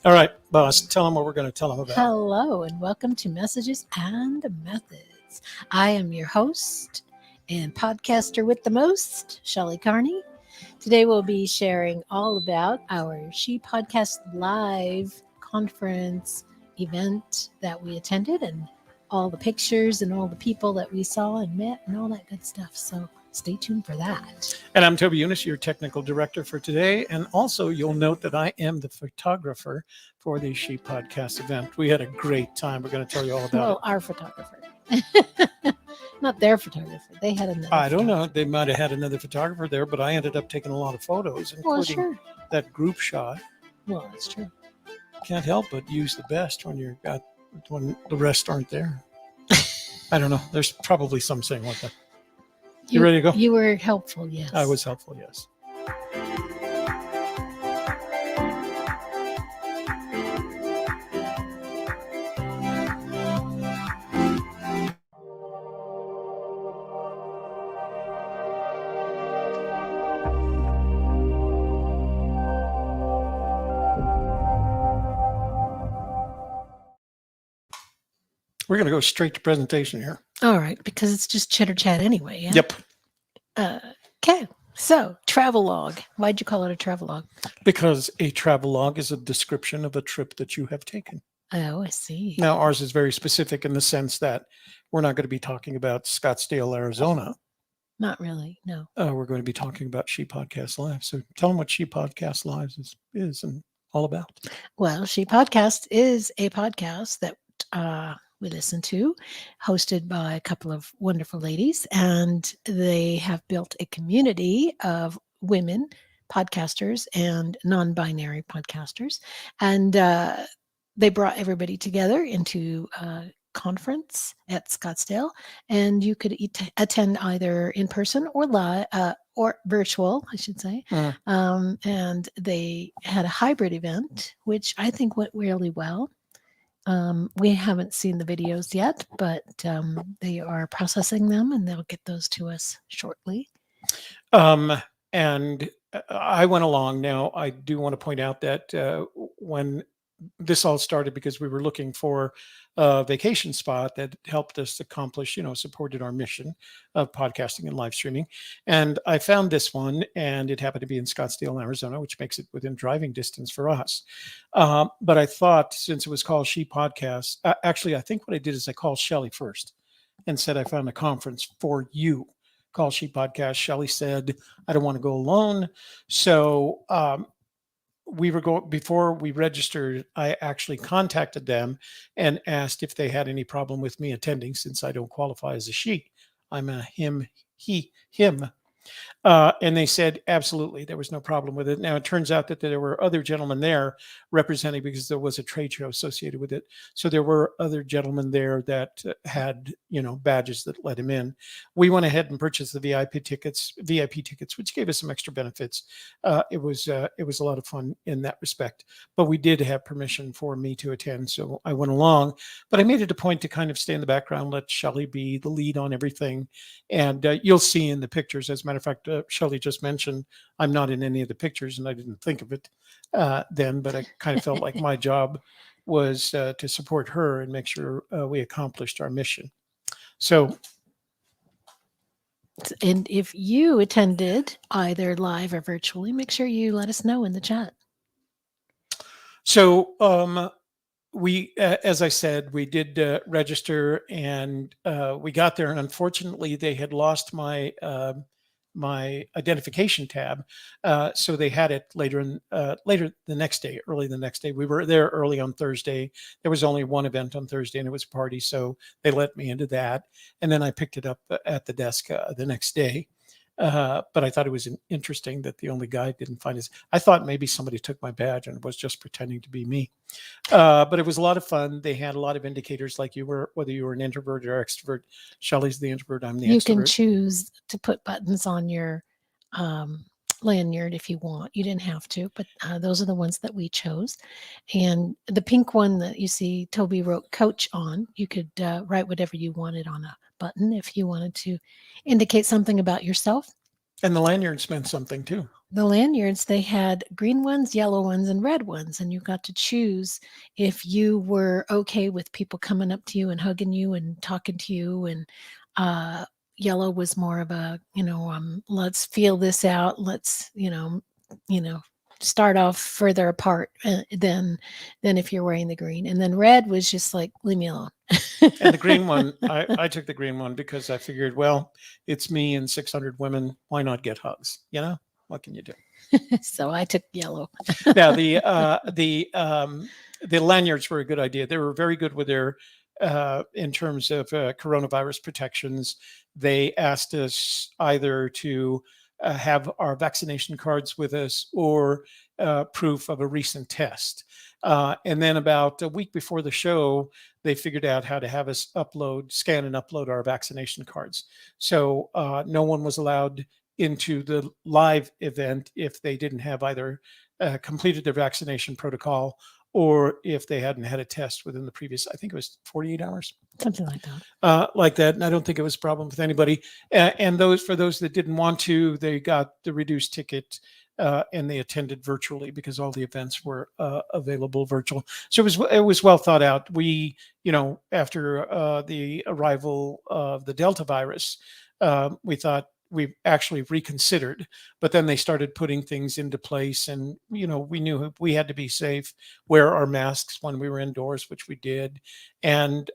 All right, boss, tell them what we're going to tell them about. Hello, and welcome to Messages and Methods. I am your host and podcaster with the most, Shelley Carney. Today we'll be sharing all about our She Podcast Live conference event that we attended and all the pictures and all the people that we saw and met and all that good stuff. So stay tuned for that. And I'm Toby Eunice, your technical director for today. And also, you'll note that I am the photographer for the She Podcast event. We had a great time. We're going to tell you all about it. Our photographer. Not their photographer. They had another. I don't know. They might have had another photographer there, but I ended up taking a lot of photos, including that group shot. Well, that's true. Can't help but use the best when the rest aren't there. I don't know. There's probably some saying like that. You ready to go? You were helpful, yes. I was helpful, yes. We're going to go straight to presentation here. All right, because it's just chitter chat anyway. Yeah? Yep. Okay, so travel log. Why'd you call it a travel log? Because a travel log is a description of a trip that you have taken. Oh, I see. Now, ours is very specific in the sense that we're not going to be talking about Scottsdale, Arizona. Not really, no. We're going to be talking about She Podcast Live. So tell them what She Podcast Live is and all about. Well, She Podcast is a podcast that we listen to, hosted by a couple of wonderful ladies, and they have built a community of women podcasters and non-binary podcasters, and they brought everybody together into a conference at Scottsdale, and you could attend either in person or live or virtual, I should say. And they had a hybrid event, which I think went really well. We haven't seen the videos yet, but they are processing them and they'll get those to us shortly. And I went along. Now, I do want to point out that when this all started, because we were looking for a vacation spot that helped us accomplish, supported our mission of podcasting and live streaming. And I found this one, and it happened to be in Scottsdale, Arizona, which makes it within driving distance for us. But I thought, since it was called She Podcast, actually, I think what I did is I called Shelley first and said, I found a conference for you called She Podcast. Shelley said, I don't want to go alone. So, before we registered, I actually contacted them and asked if they had any problem with me attending, since I don't qualify as a she. I'm a him. And they said, absolutely, there was no problem with it. Now, it turns out that there were other gentlemen there representing, because there was a trade show associated with it. So there were other gentlemen there that had, badges that let him in. We went ahead and purchased the VIP tickets, which gave us some extra benefits. It was a lot of fun in that respect. But we did have permission for me to attend, so I went along. But I made it a point to kind of stay in the background, let Shelley be the lead on everything. And you'll see in the pictures, as a matter of fact, Shelley just mentioned I'm not in any of the pictures, and I didn't think of it then, but I kind of felt like my job was to support her and make sure we accomplished our mission. So, and if you attended either live or virtually, make sure you let us know in the chat. So we, as I said, we did register, and we got there, and unfortunately they had lost my identification tab. So they had it later the next day, early the next day. We were there early on Thursday. There was only one event on Thursday, and it was a party. So they let me into that. And then I picked it up at the desk the next day. But I thought it was interesting that the only guy didn't find his. I thought maybe somebody took my badge and was just pretending to be me. But it was a lot of fun. They had a lot of indicators, like whether you were an introvert or extrovert. Shelley's the introvert. I'm the extrovert. You can choose to put buttons on your lanyard if you want. You didn't have to, but those are the ones that we chose. And the pink one that you see Toby wrote coach on, you could write whatever you wanted on a button if you wanted to indicate something about yourself. And the lanyards meant something too. the lanyards, they had green ones, yellow ones, and red ones, and you got to choose if you were okay with people coming up to you and hugging you and talking to you. And uh, yellow was more of a, let's feel this out. Let's, you know, start off further apart than if you're wearing the green. And then red was just like, leave me alone. And the green one, I took the green one because I figured, well, it's me and 600 women. Why not get hugs? What can you do? So I took yellow. Now the lanyards were a good idea. They were very good with their in terms of coronavirus protections. They asked us either to have our vaccination cards with us or proof of a recent test. And then about a week before the show, they figured out how to have us scan and upload our vaccination cards. So no one was allowed into the live event if they didn't have either completed their vaccination protocol or if they hadn't had a test within the previous, I think it was 48 hours. Something like that. Like that. And I don't think it was a problem with anybody. And for those that didn't want to, they got the reduced ticket and they attended virtually because all the events were available virtual. So it was well thought out. We, after the arrival of the Delta virus, we thought we actually reconsidered, but then they started putting things into place, and we knew we had to be safe, wear our masks when we were indoors, which we did, and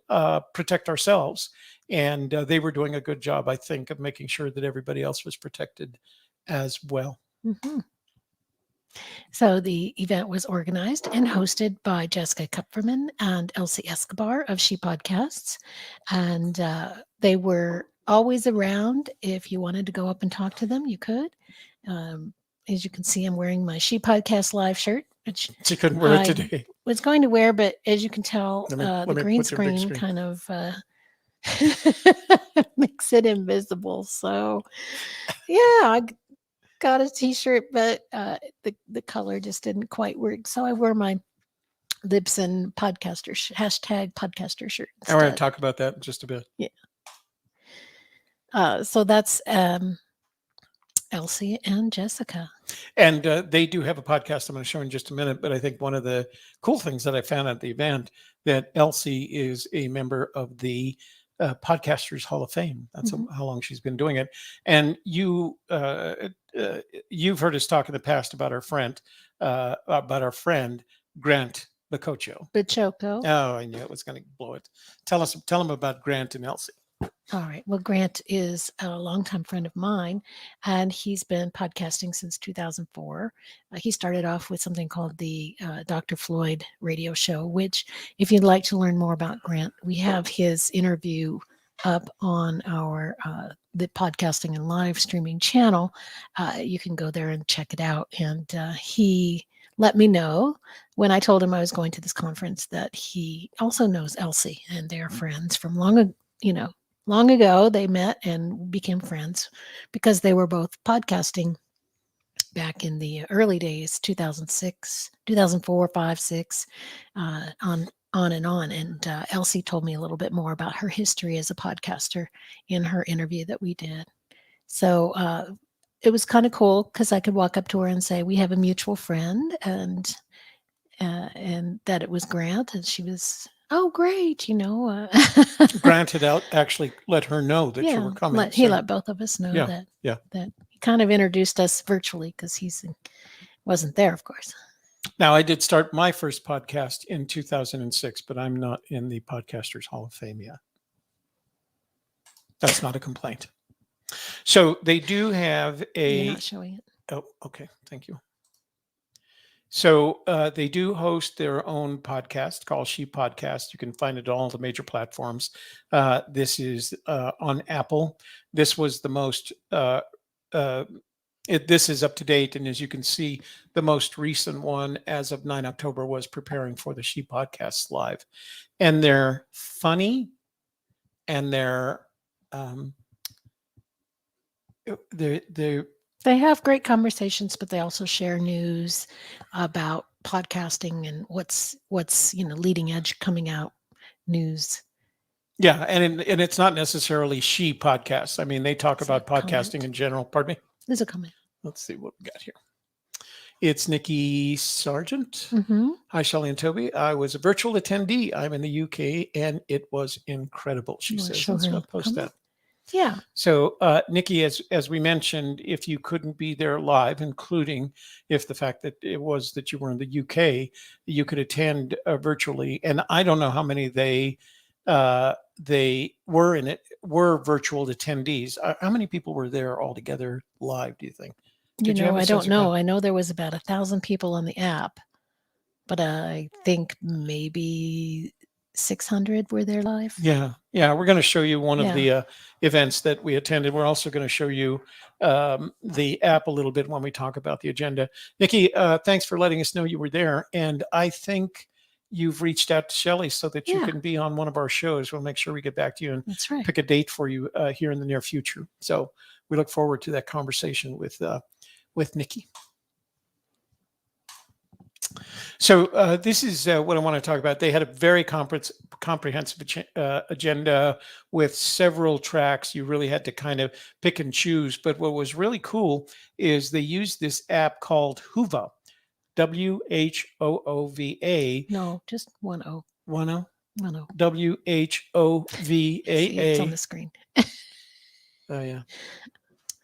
protect ourselves. And they were doing a good job, I think, of making sure that everybody else was protected as well. Mm-hmm. So the event was organized and hosted by Jessica Kupferman and Elsie Escobar of She Podcasts. And they were always around. If you wanted to go up and talk to them, you could. As you can see, I'm wearing my She Podcast Live shirt, which you couldn't wear it today. Was going to wear, but as you can tell, the green screen kind of makes it invisible. So, yeah, I got a t-shirt, but the color just didn't quite work. So I wore my Libsyn podcaster hashtag podcaster shirt. I want to talk about that in just a bit. Yeah. So that's Elsie and Jessica. And they do have a podcast I'm going to show in just a minute. But I think one of the cool things that I found at the event that Elsie is a member of the Podcasters Hall of Fame. That's how long she's been doing it. And you've heard us talk in the past about our friend Grant Bachoco. Oh, I knew it was going to blow it. Tell them about Grant and Elsie. All right. Well, Grant is a longtime friend of mine, and he's been podcasting since 2004. He started off with something called the Dr. Floyd radio show, which, if you'd like to learn more about Grant, we have his interview up on our the podcasting and live streaming channel. You can go there and check it out. And he let me know when I told him I was going to this conference that he also knows Elsie, and they're friends from long ago. They met and became friends because they were both podcasting back in the early days, 2006, 2004, 5, 6, on and on. And Elsie told me a little bit more about her history as a podcaster in her interview that we did. So it was kind of cool because I could walk up to her and say, we have a mutual friend, and that it was Grant, and she was, oh, great, Grant had actually let her know that you were coming. He let both of us know that he kind of introduced us virtually because he wasn't there, of course. Now, I did start my first podcast in 2006, but I'm not in the Podcasters Hall of Fame yet. That's not a complaint. So they do have You're not showing it. Oh, okay. Thank you. So they do host their own podcast called She Podcast. You can find it on all the major platforms. This is on Apple. This was the most, this is up to date. And as you can see, the most recent one as of 9 October was preparing for the She Podcasts Live. And they're funny and they have great conversations, but they also share news about podcasting and what's leading edge coming out news. Yeah, and it's not necessarily She Podcasts. I mean, they talk about podcasting in general. Pardon me? There's a comment. Let's see what we got here. It's Nikki Sargent. Hmm. Hi, Shelley and Toby. I was a virtual attendee. I'm in the UK, and it was incredible, she You want to says. show And so her? I'll post Come on. that. Yeah. So, Nikki, as we mentioned, if you couldn't be there live, including if the fact that it was that you were in the UK, you could attend virtually. And I don't know how many they were in it were virtual attendees. How many people were there altogether live? Do you think? Did you have a I sense don't of count? know. I know there was about 1,000 people on the app, but I think maybe 600 were there live. Yeah, yeah. We're going to show you one of Yeah. the events that we attended. We're also going to show you the app a little bit when we talk about the agenda. Nikki, thanks for letting us know you were there. And I think you've reached out to Shelley so that you Yeah. can be on one of our shows. We'll make sure we get back to you and That's right. pick a date for you here in the near future. So we look forward to that conversation with Nikki. So this is what I want to talk about. They had a very comprehensive agenda with several tracks. You really had to kind of pick and choose. But what was really cool is they used this app called Whova, WHOOVA. No, just one O. One O. One O. WHOVAA. See, it's on the screen. Oh yeah.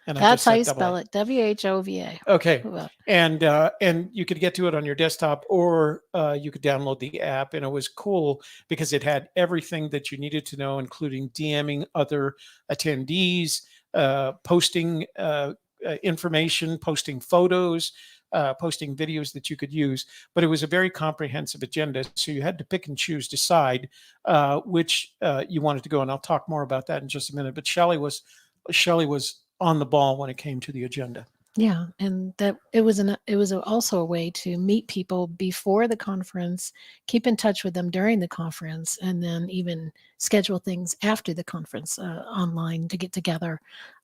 And That's how you double spell A. it. WHOVA. Okay. Whova. And you could get to it on your desktop, or you could download the app. And it was cool because it had everything that you needed to know, including DMing other attendees, posting information, posting photos, posting videos that you could use. But it was a very comprehensive agenda, so you had to pick and choose, decide which you wanted to go. And I'll talk more about that in just a minute. But Shelley was on the ball when it came to the agenda. Yeah, and that it was also a way to meet people before the conference, keep in touch with them during the conference, and then even schedule things after the conference online to get together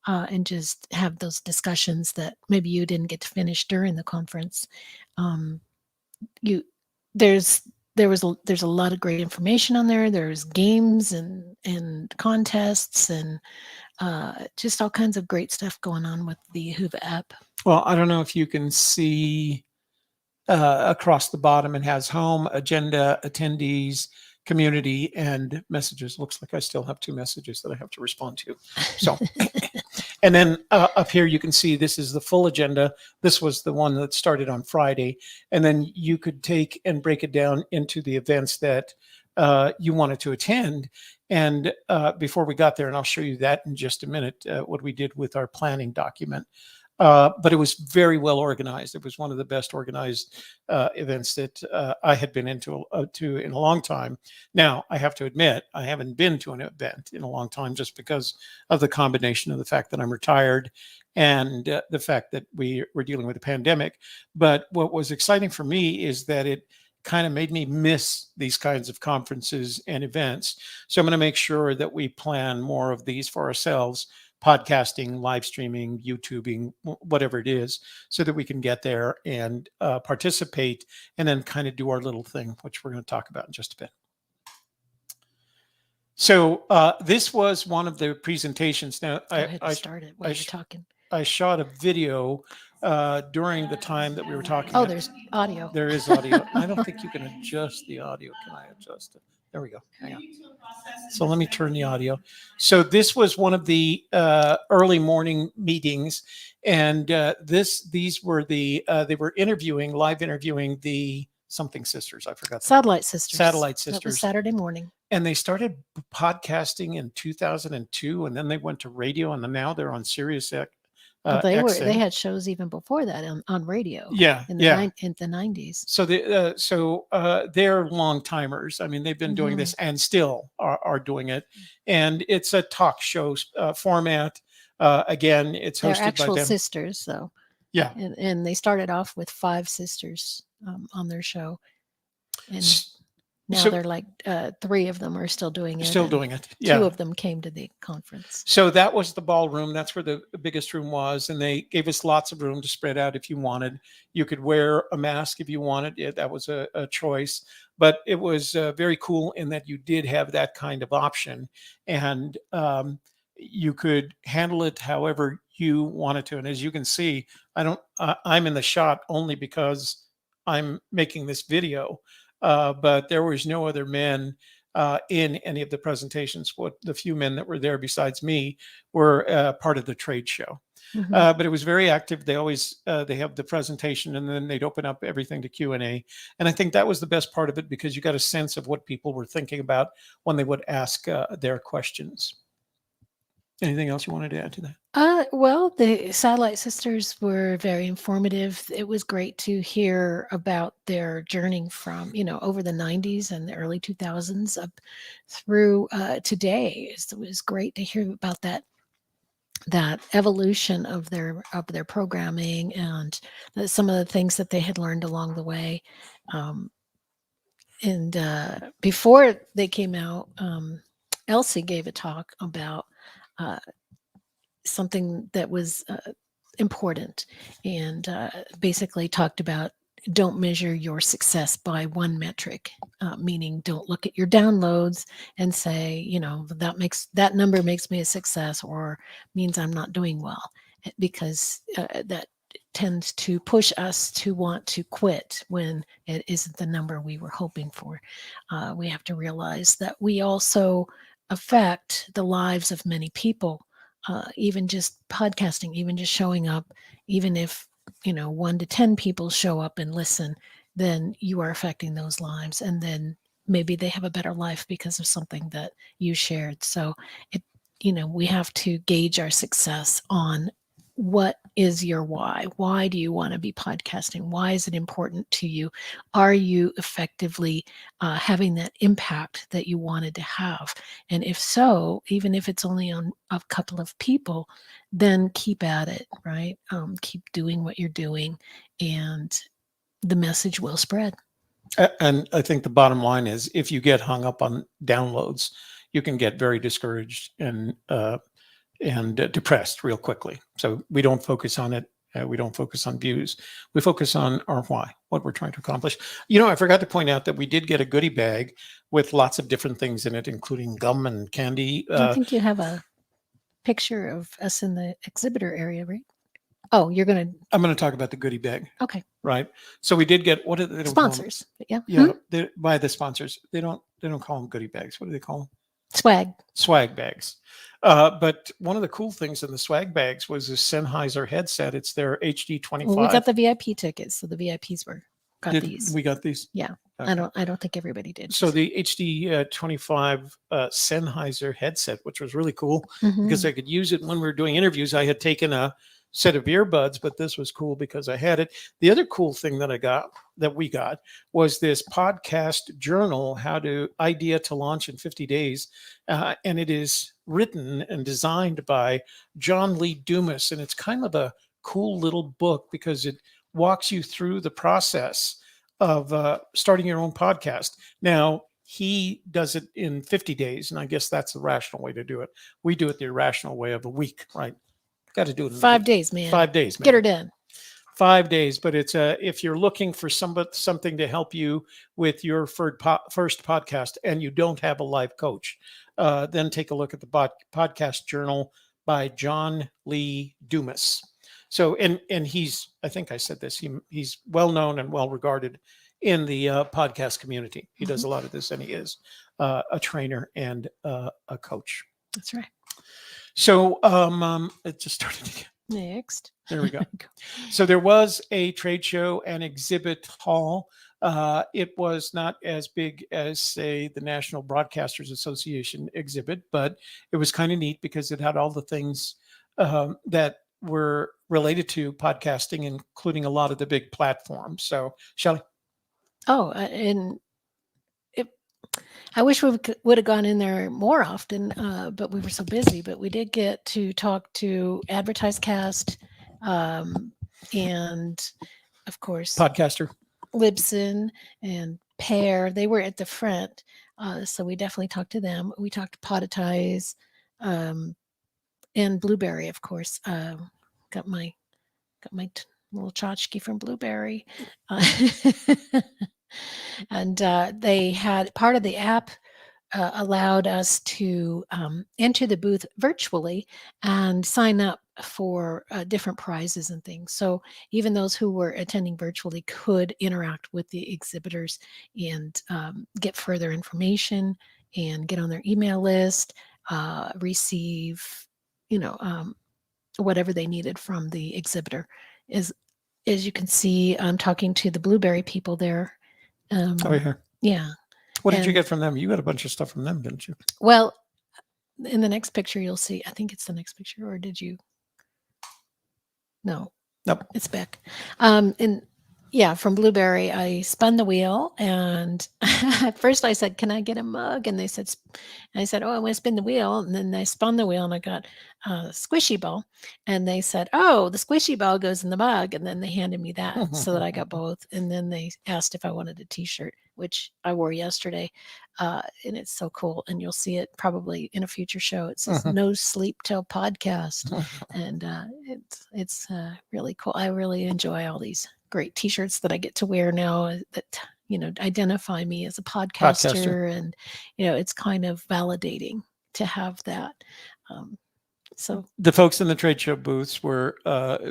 and just have those discussions that maybe you didn't get to finish during the conference. Um, you there's there's a lot of great information on there. There's games and contests and just all kinds of great stuff going on with the Whova app. Well, I don't know if you can see across the bottom. It has home, agenda, attendees, community, and messages. Looks like I still have 2 messages that I have to respond to. So, and then up here you can see this is the full agenda. This was the one that started on Friday, and then you could take and break it down into the events that you wanted to attend. And before we got there, and I'll show you that in just a minute, what we did with our planning document. But it was very well organized. It was one of the best organized events that I had been into in a long time. Now, I have to admit, I haven't been to an event in a long time just because of the combination of the fact that I'm retired and the fact that we're dealing with a pandemic. But what was exciting for me is that it kind of made me miss these kinds of conferences and events. So I'm going to make sure that we plan more of these for ourselves, podcasting, live streaming, YouTubing, whatever it is, so that we can get there and participate and then kind of do our little thing, which we're going to talk about in just a bit. So this was one of the presentations. Now, Go ahead and start it while you're talking. I shot a video during the time that we were talking. Oh, there's audio. There is audio. I don't think you can adjust the audio. Can I adjust it? There we go. Hang on. So let me turn the audio. So this was one of the early morning meetings, and these were they were live interviewing the something sisters. I forgot. Satellite Sisters. Satellite Sisters. That was Saturday morning. And they started podcasting in 2002, and then they went to radio, and then now they're on Sirius Well, they XM. had shows even before that on radio. Yeah, in the 90s. So they're long timers. I mean, they've been doing this and still are doing it. And it's a talk show format. Again, it's They're hosted actual by them. sisters, though. Yeah. And they started off with 5 sisters on their show. And now they're like 3 of them are still doing it. Still doing it. Yeah. 2 of them came to the conference. So that was the ballroom. That's where the biggest room was. And they gave us lots of room to spread out if you wanted. You could wear a mask if you wanted. That was a choice. But it was very cool in that you did have that kind of option. And you could handle it however you wanted to. And as you can see, I'm in the shot only because I'm making this video, but there was no other men in any of the presentations. What the few men that were there besides me were part of the trade show. Mhm. But it was very active. They always they have the presentation, and then they'd open up everything to Q&A. And I think that was the best part of it, because you got a sense of what people were thinking about when they would ask their questions. Anything else you wanted to add to that? Well, the Satellite Sisters were very informative. It was great to hear about their journey from, over the 90s and the early 2000s up through today. It was great to hear about that evolution of their programming, and some of the things that they had learned along the way. And before they came out, Elsie gave a talk about uh, something that was important, and basically talked about, don't measure your success by one metric, meaning don't look at your downloads and say, that number makes me a success or means I'm not doing well, because that tends to push us to want to quit when it isn't the number we were hoping for. We have to realize that we also affect the lives of many people. Even just podcasting, even just showing up, even if 1 to 10 people show up and listen, then you are affecting those lives, and then maybe they have a better life because of something that you shared. So we have to gauge our success on, what is your why do you want to be podcasting? Why is it important to you? Are you effectively having that impact that you wanted to have? And if so, even if it's only on a couple of people, then keep at it, right? Keep doing what you're doing, and the message will spread. And I think the bottom line is, if you get hung up on downloads, you can get very discouraged and depressed real quickly. So we don't focus on it. We don't focus on views. We focus on our why, what we're trying to accomplish. I forgot to point out that we did get a goodie bag with lots of different things in it, including gum and candy. I think you have a picture of us in the exhibitor area, right? Oh, you're going to. I'm going to talk about the goodie bag. Okay. Right. So we did get, what are they? Sponsors. Yeah. Yeah. By the sponsors. They don't call them goodie bags. What do they call them? Swag bags. But one of the cool things in the swag bags was a Sennheiser headset. It's their HD 25. Well, we got the VIP tickets, so the VIPs got these. We got these? Yeah. Okay. I don't think everybody did. So the HD 25 Sennheiser headset, which was really cool, Mhm. because I could use it when we were doing interviews. I had taken a set of earbuds, but this was cool because I had it. The other cool thing that we got was this podcast journal, idea to launch in 50 days. And it is written and designed by John Lee Dumas. And it's kind of a cool little book, because it walks you through the process of starting your own podcast. Now, he does it in 50 days, and I guess that's the rational way to do it. We do it the irrational way of a week, right? Got to do it in 5 days, man. 5 days, man. Get her done. 5 days, but it's if you're looking for something to help you with your first podcast and you don't have a live coach, then take a look at the podcast journal by John Lee Dumas. So, and he's, I think I said this, he's well known and well regarded in the podcast community. He does a lot of this, and he is a trainer and a coach. That's right. So it just started again. Next. There we go. So there was a trade show and exhibit hall. It was not as big as, say, the National Broadcasters Association exhibit, but it was kind of neat because it had all the things that were related to podcasting, including a lot of the big platforms. So, Shelley? Oh, and I wish we would have gone in there more often, but we were so busy. But we did get to talk to AdvertiseCast, and of course, Podcaster. Libsyn and Pear. They were at the front, so we definitely talked to them. We talked to Poditize, and Blueberry, of course. Got my little tchotchke from Blueberry. And they had part of the app allowed us to enter the booth virtually and sign up for different prizes and things. So even those who were attending virtually could interact with the exhibitors and get further information and get on their email list, receive, you know, whatever they needed from the exhibitor. As you can see, I'm talking to the blueberry people there. Oh, yeah. Yeah. What did you And get from them? You got a bunch of stuff from them, didn't you? well, in the next picture, you'll see, I think it's the next picture, or did you? No, Nope. it's back. And yeah, from Blueberry, I spun the wheel, and at first I said, "Can I get a mug?" And they said, I said, "Oh, I want to spin the wheel." And then I spun the wheel, and I got a squishy ball. And they said, "Oh, the squishy ball goes in the mug." And then they handed me that, so that I got both. And then they asked if I wanted a T-shirt, which I wore yesterday, and it's so cool. And you'll see it probably in a future show. It says "No Sleep Till Podcast," and it's really cool. I really enjoy all these great T-shirts that I get to wear now that identify me as a podcaster, and it's kind of validating to have that. So the folks in the trade show booths were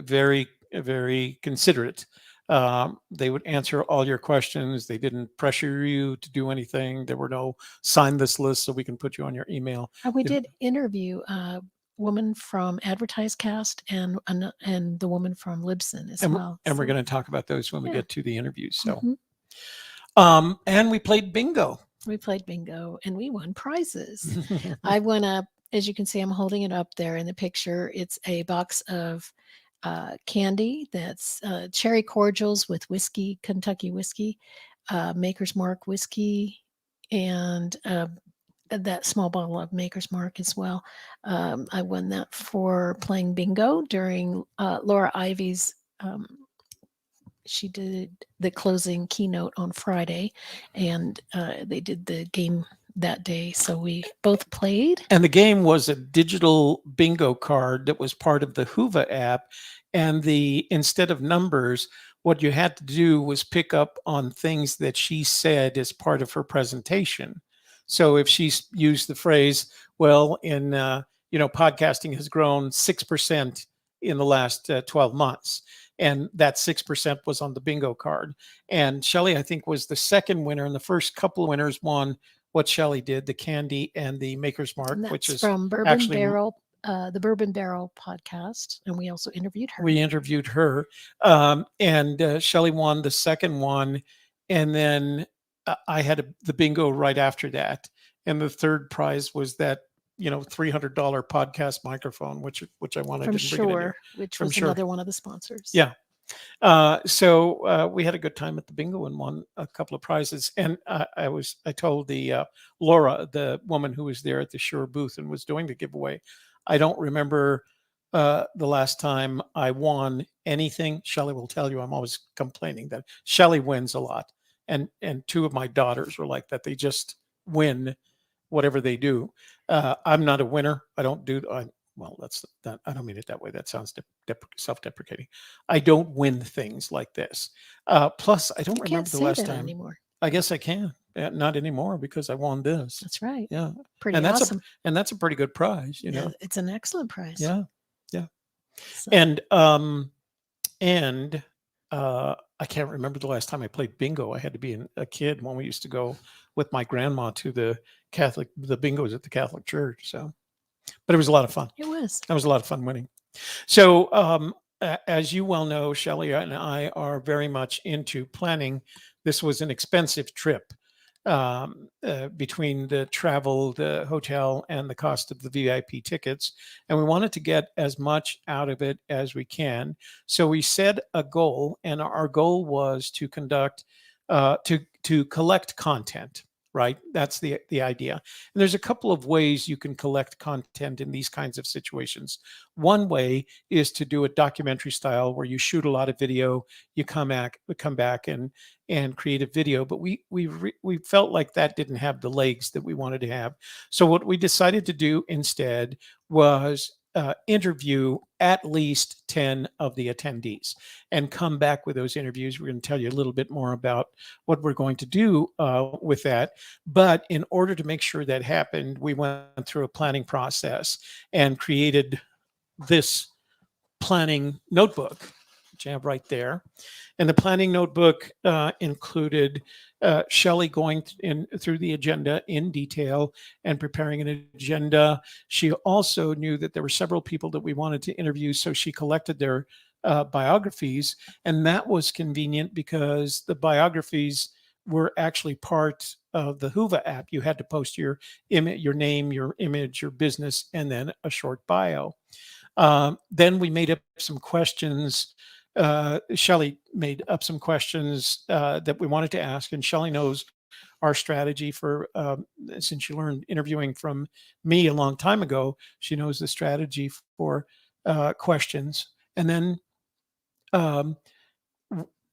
very, very considerate. They would answer all your questions. They didn't pressure you to do anything. There were no sign this list so we can put you on your email. we did interview a woman from AdvertiseCast and the woman from Libsyn as well. And we're going to talk about those when we get to the interviews. So, and we played bingo. We played bingo and we won prizes. I won as you can see, I'm holding it up there in the picture. It's a box of candy that's cherry cordials with whiskey, Kentucky whiskey, Maker's Mark whiskey, and that small bottle of Maker's Mark as well. I won that for playing bingo during Laura Ivy's. She did the closing keynote on Friday, and they did the game that day. So we both played. And the game was a digital bingo card that was part of the Hoova app. And instead of numbers, what you had to do was pick up on things that she said as part of her presentation. So if she used the phrase, well, podcasting has grown 6% in the last 12 months. And that 6% was on the bingo card. And Shelley, I think, was the second winner. And the first couple of winners won what Shelley did, the candy and the Maker's Mark, which is from Bourbon Barrel, the Bourbon Barrel podcast. And we also interviewed her. We interviewed her. And Shelley won the second one. And then I had the bingo right after that. And the third prize was that $300 podcast microphone, which I wanted from to Shure, which was another one of the sponsors. Yeah. So we had a good time at the bingo and won a couple of prizes. And I told Laura, the woman who was there at the Shure booth and was doing the giveaway, I don't remember the last time I won anything. Shelley will tell you I'm always complaining that Shelley wins a lot. And two of my daughters were like that. They just win whatever they do. I'm not a winner. I don't do. That's that. I don't mean it that way. That sounds self-deprecating. I don't win things like this. Plus, I don't remember the last time anymore. I guess I can. Not anymore because I won this. That's right. Yeah, pretty awesome. That's a pretty good prize. Yeah, it's an excellent prize. Yeah. So. And I can't remember the last time I played bingo. I had to be a kid when we used to go with my grandma to the bingos at the Catholic Church. So, but it was a lot of fun. It was. That was a lot of fun winning. So, as you well know, Shelley and I are very much into planning. This was an expensive trip between the travel, the hotel, and the cost of the VIP tickets. And we wanted to get as much out of it as we can. So we set a goal, and our goal was to conduct, to collect content. Right? That's the idea. And there's a couple of ways you can collect content in these kinds of situations. One way is to do a documentary style where you shoot a lot of video, you come back and create a video. But we felt like that didn't have the legs that we wanted to have. So what we decided to do instead was interview at least 10 of the attendees and come back with those interviews. We're going to tell you a little bit more about what we're going to do with that. But in order to make sure that happened, we went through a planning process and created this planning notebook, which I have right there. And the planning notebook included Shelley going through the agenda in detail and preparing an agenda. She also knew that there were several people that we wanted to interview, so she collected their biographies. And that was convenient because the biographies were actually part of the Hoover app. You had to post your image, your name, your image, your business, and then a short bio. Then we made up some questions. Shelley made up some questions that we wanted to ask, and Shelley knows our strategy for since she learned interviewing from me a long time ago. She knows the strategy for questions, and then um,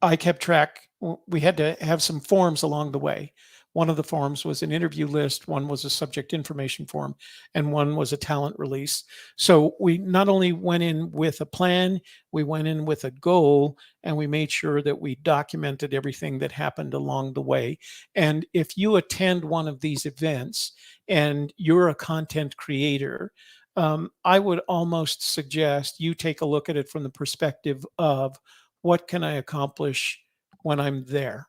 I kept track. We had to have some forms along the way. One of the forms was an interview list, one was a subject information form, and one was a talent release. So we not only went in with a plan, we went in with a goal, and we made sure that we documented everything that happened along the way. And if you attend one of these events and you're a content creator, I would almost suggest you take a look at it from the perspective of what can I accomplish when I'm there?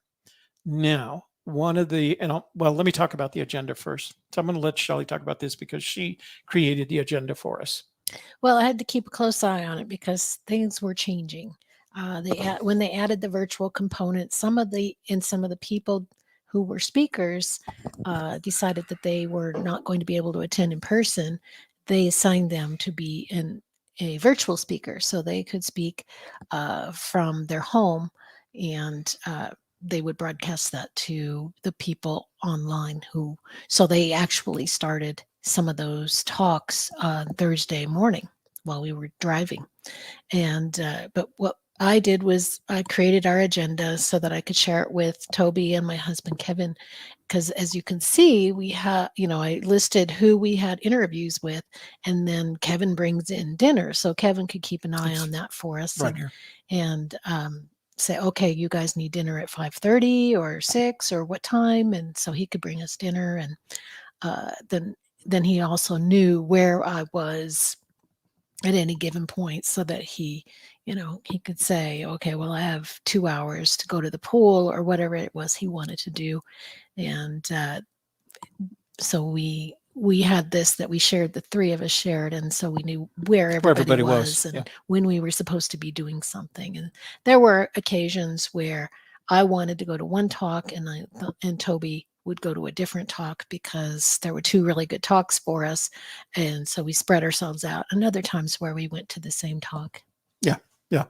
Now, one of the, well, let me talk about the agenda first. So I'm going to let Shelley talk about this because she created the agenda for us. Well, I had to keep a close eye on it because things were changing. When they added the virtual component, some of the people who were speakers decided that they were not going to be able to attend in person. They assigned them to be a virtual speaker, so they could speak from their home, and they would broadcast that to the people online so they actually started some of those talks on Thursday morning while we were driving. And but what I did was I created our agenda so that I could share it with Toby and my husband Kevin, because as you can see, we have, I listed who we had interviews with, and then Kevin brings in dinner, so Kevin could keep an eye on that for us, right here, and say, okay, you guys need dinner at 5:30 or 6 or what time, and so he could bring us dinner. And then he also knew where I was at any given point, so that he could say, okay, well, I have 2 hours to go to the pool or whatever it was he wanted to do. And so we had this that we shared, the three of us shared, and so we knew where everybody was and yeah, when we were supposed to be doing something. And there were occasions where I wanted to go to one talk, and Toby would go to a different talk because there were two really good talks for us, and so we spread ourselves out. And other times where we went to the same talk. yeah, yeah.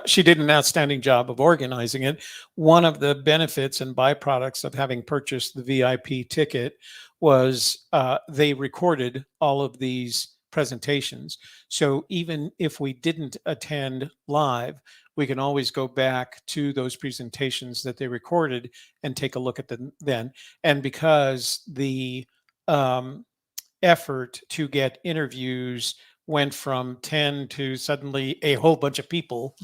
She did an outstanding job of organizing it. One of the benefits and byproducts of having purchased the VIP ticket was they recorded all of these presentations. So even if we didn't attend live, we can always go back to those presentations that they recorded and take a look at them then. And because the effort to get interviews went from 10 to suddenly a whole bunch of people,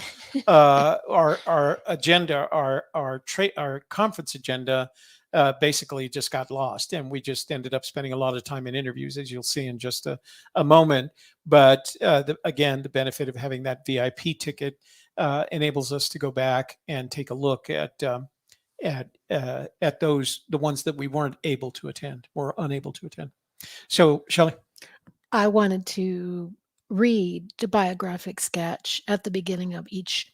our agenda, our conference agenda, basically just got lost, and we just ended up spending a lot of time in interviews, as you'll see in just a moment. But again, the benefit of having that VIP ticket enables us to go back and take a look at those, the ones that we weren't able to attend or unable to attend. So, Shelley. I wanted to read the biographic sketch at the beginning of each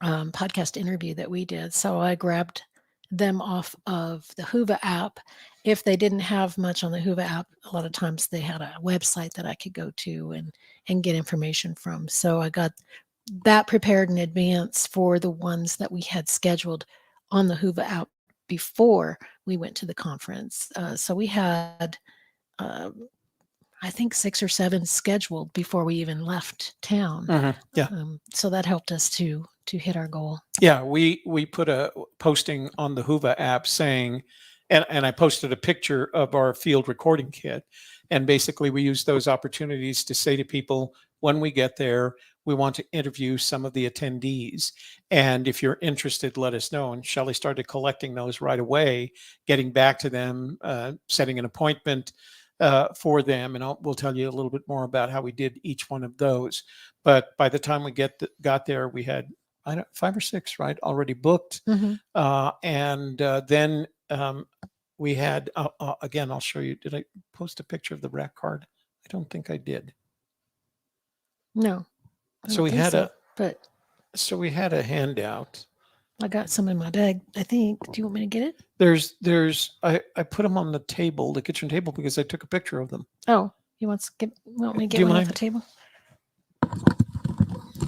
podcast interview that we did. So I grabbed them off of the Hoover app. If they didn't have much on the Hoover app, a lot of times they had a website that I could go to and get information from. So I got that prepared in advance for the ones that we had scheduled on the Hoover app before we went to the conference. So we had I think 6 or 7 scheduled before we even left town. Yeah. So that helped us to hit our goal. Yeah, we put a posting on the Hoover app saying, and I posted a picture of our field recording kit, and basically we use those opportunities to say to people, when we get there, we want to interview some of the attendees, and if you're interested, let us know. And Shelley started collecting those right away, getting back to them, setting an appointment. for them, and we'll tell you a little bit more about how we did each one of those. But by the time we got there, we had, I don't, 5 or 6, right, already booked, Mhm. and then we had again. I'll show you. Did I post a picture of the rack card? I don't think I did. No, I So don't we think had so. But a handout. I got some in my bag, I think. Do you want me to get it? I put them on the table, the kitchen table, because I took a picture of them. Oh, want me to Do get you one off the mind? table?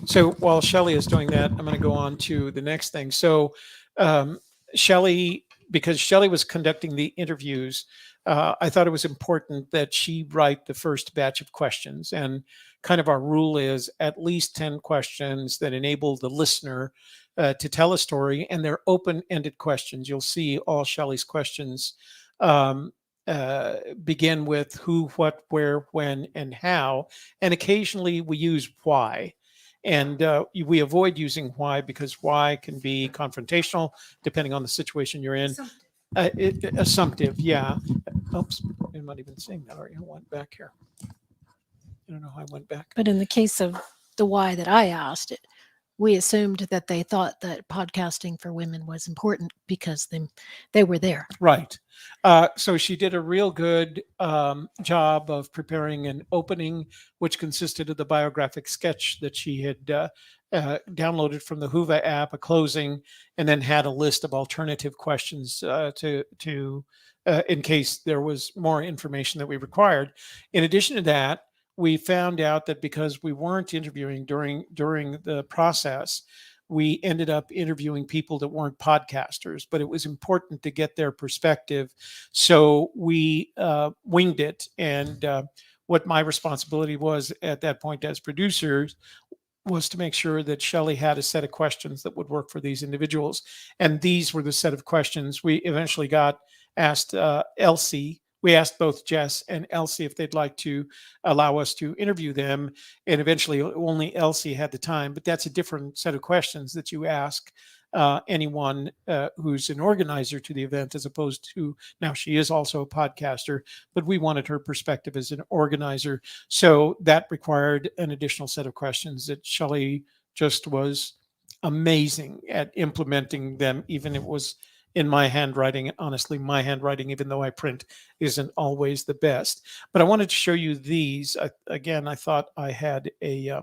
So while Shelley is doing that, I'm going to go on to the next thing. So um, Shelley, because Shelley was conducting the interviews, I thought it was important that she write the first batch of questions. And kind of our rule is at least 10 questions that enable the listener to tell a story, and they're open-ended questions. You'll see all Shelley's questions um, begin with who, what, where, when, and how, and occasionally we use why. And we avoid using why because why can be confrontational depending on the situation you're in. Assumptive, yeah. Oops, I'm not even saying that. Or I went back here. I don't know how I went back. But in the case of the why that I asked, we assumed that they thought that podcasting for women was important because they were there. Right. So she did a real good job of preparing an opening, which consisted of the biographic sketch that she had downloaded from the Whova app, a closing, and then had a list of alternative questions to in case there was more information that we required. In addition to that, we found out that because we weren't interviewing during the process, we ended up interviewing people that weren't podcasters, but it was important to get their perspective. So we winged it. And what my responsibility was at that point as producers was to make sure that Shelley had a set of questions that would work for these individuals. And these were the set of questions we eventually got asked Elsie. We asked both Jess and Elsie if they'd like to allow us to interview them. And eventually only Elsie had the time, but that's a different set of questions that you ask anyone who's an organizer to the event, as opposed to, now she is also a podcaster, but we wanted her perspective as an organizer. So that required an additional set of questions that Shelley just was amazing at implementing them, even it was in my handwriting. Honestly, my handwriting, even though I print, isn't always the best. But I wanted to show you these. Again, I thought I had I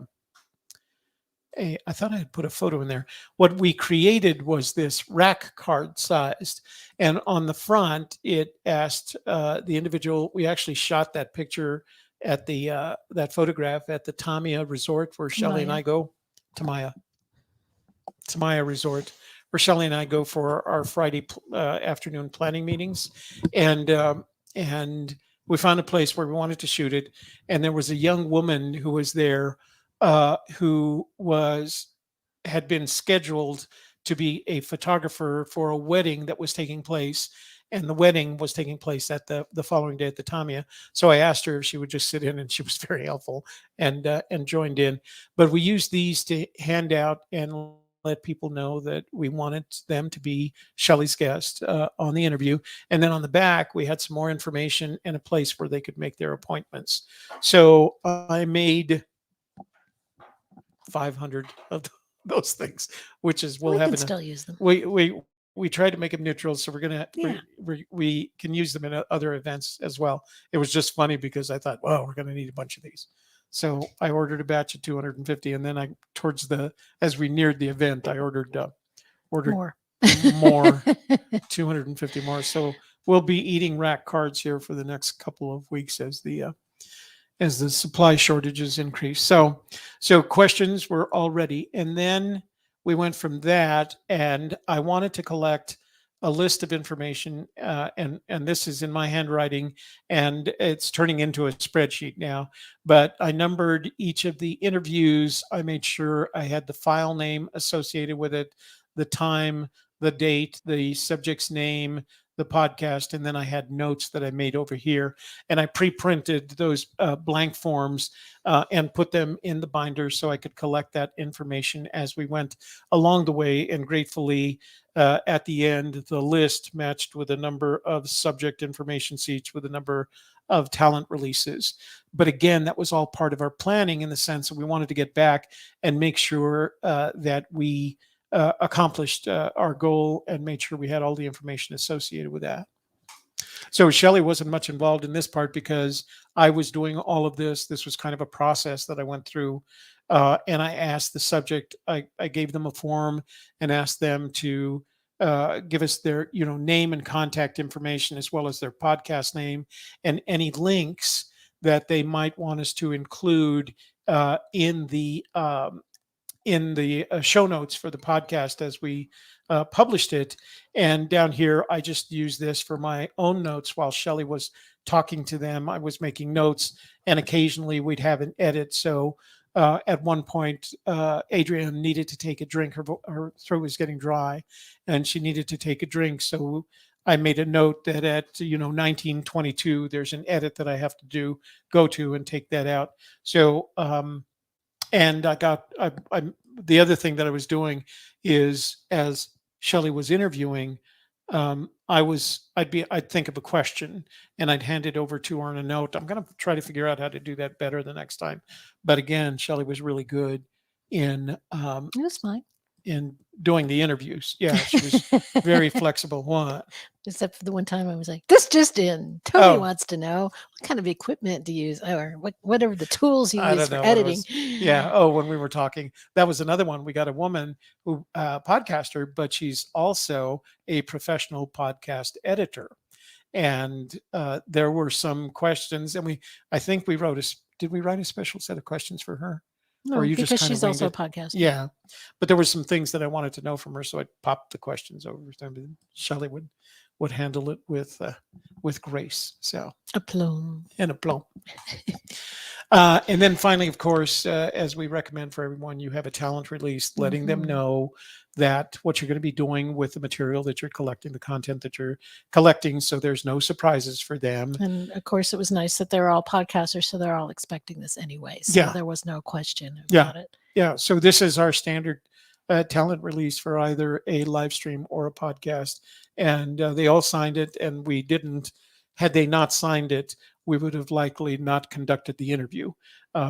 thought I had put a photo in there. What we created was this rack card sized, and on the front it asked the individual. We actually shot that picture at the that photograph at the Tamia Resort where Shelley and Maya. I go. Tamaya Resort, where Shelley and I go for our Friday afternoon planning meetings, and we found a place where we wanted to shoot it, and there was a young woman who was there who had been scheduled to be a photographer for a wedding that was taking place, and the wedding was taking place at the following day at the Tamia. So I asked her if she would just sit in, and she was very helpful and joined in. But we used these to hand out and let people know that we wanted them to be Shelley's guest on the interview. And then on the back, we had some more information and a place where they could make their appointments. So I made 500 of those things, which is We can still use them. we tried to make them neutral, so we're gonna Yeah. we can use them in other events as well. It was just funny because I thought, well, we're gonna need a bunch of these. So I ordered a batch of 250, and then as we neared the event, I ordered More. more 250 more. So we'll be eating rack cards here for the next couple of weeks as the supply shortages increase. So questions were all ready, and then we went from that, and I wanted to collect a list of information, and this is in my handwriting, and it's turning into a spreadsheet now. But I numbered each of the interviews. I made sure I had the file name associated with it, the time, the date, the subject's name, the podcast, and then I had notes that I made over here, and I pre-printed those blank forms and put them in the binder so I could collect that information as we went along the way. And gratefully, at the end, the list matched with a number of subject information sheets with a number of talent releases. But again, that was all part of our planning in the sense that we wanted to get back and make sure that we accomplished our goal and made sure we had all the information associated with that. So Shelley wasn't much involved in this part because I was doing all of this. This was kind of a process that I went through. And I asked the subject, I gave them a form and asked them to give us their name and contact information as well as their podcast name and any links that they might want us to include in the show notes for the podcast as we published it. And down here, I just used this for my own notes while Shelley was talking to them. I was making notes, and occasionally we'd have an edit. So at one point, Adrienne needed to take a drink. Her throat was getting dry, and she needed to take a drink. So I made a note that at 1922, there's an edit that I have to go to and take that out. So and the other thing that I was doing is as Shelley was interviewing, I'd think of a question and I'd hand it over to her in a note. I'm going to try to figure out how to do that better the next time. But again, Shelley was really good in It was fine. in doing the interviews. Yeah, she was very flexible. What? Except for the one time I was like, "This just in. Toby Oh. wants to know what kind of equipment to use, or whatever the tools you I use don't for know what it editing." was. Yeah. Oh, when we were talking, that was another one. We got a woman who podcaster, but she's also a professional podcast editor. And there were some questions, and I think we did we write a special set of questions for her? Or No, you just because kind of she's winged also a it? podcaster. Yeah. But there were some things that I wanted to know from her, so I popped the questions over to them. And Shelley would handle it with grace. So Aplomb. and aplomb. And then finally, of course, as we recommend for everyone, you have a talent release, letting them Mhm. know that what you're going to be doing with the material that you're collecting, the content that you're collecting, so there's no surprises for them. And of course, it was nice that they're all podcasters, so they're all expecting this anyway. So Yeah. there was no question Yeah. about it. Yeah. So this is our standard talent release for either a live stream or a podcast. And they all signed it, and we didn't. Had they not signed it, we would have likely not conducted the interview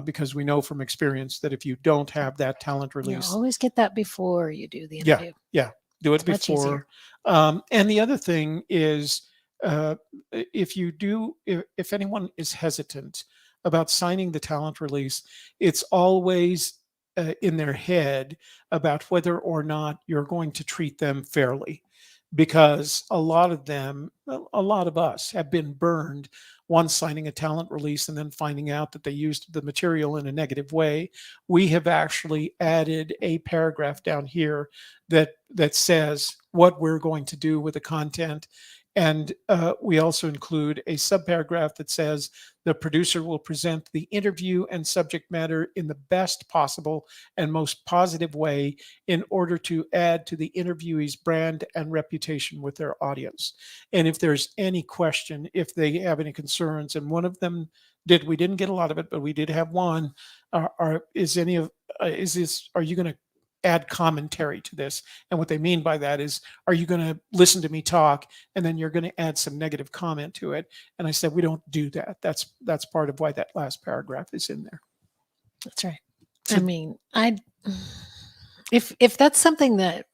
because we know from experience that if you don't have that talent You release, always get that before you do the yeah, interview. yeah, do it It's much before. easier. And the other thing is, if anyone is hesitant about signing the talent release, it's always in their head about whether or not you're going to treat them fairly. Because a lot of us have been burned once signing a talent release and then finding out that they used the material in a negative way. We have actually added a paragraph down here that says what we're going to do with the content. And we also include a subparagraph that says the producer will present the interview and subject matter in the best possible and most positive way in order to add to the interviewee's brand and reputation with their audience. And if there's any question, if they have any concerns, and one of them we didn't get a lot of it, but we did have one. Are you going to add commentary to this? And what they mean by that is, are you going to listen to me talk and then you're going to add some negative comment to it? And I said, we don't do that. That's part of why that last paragraph is in there. That's right. So- I mean, if that's something that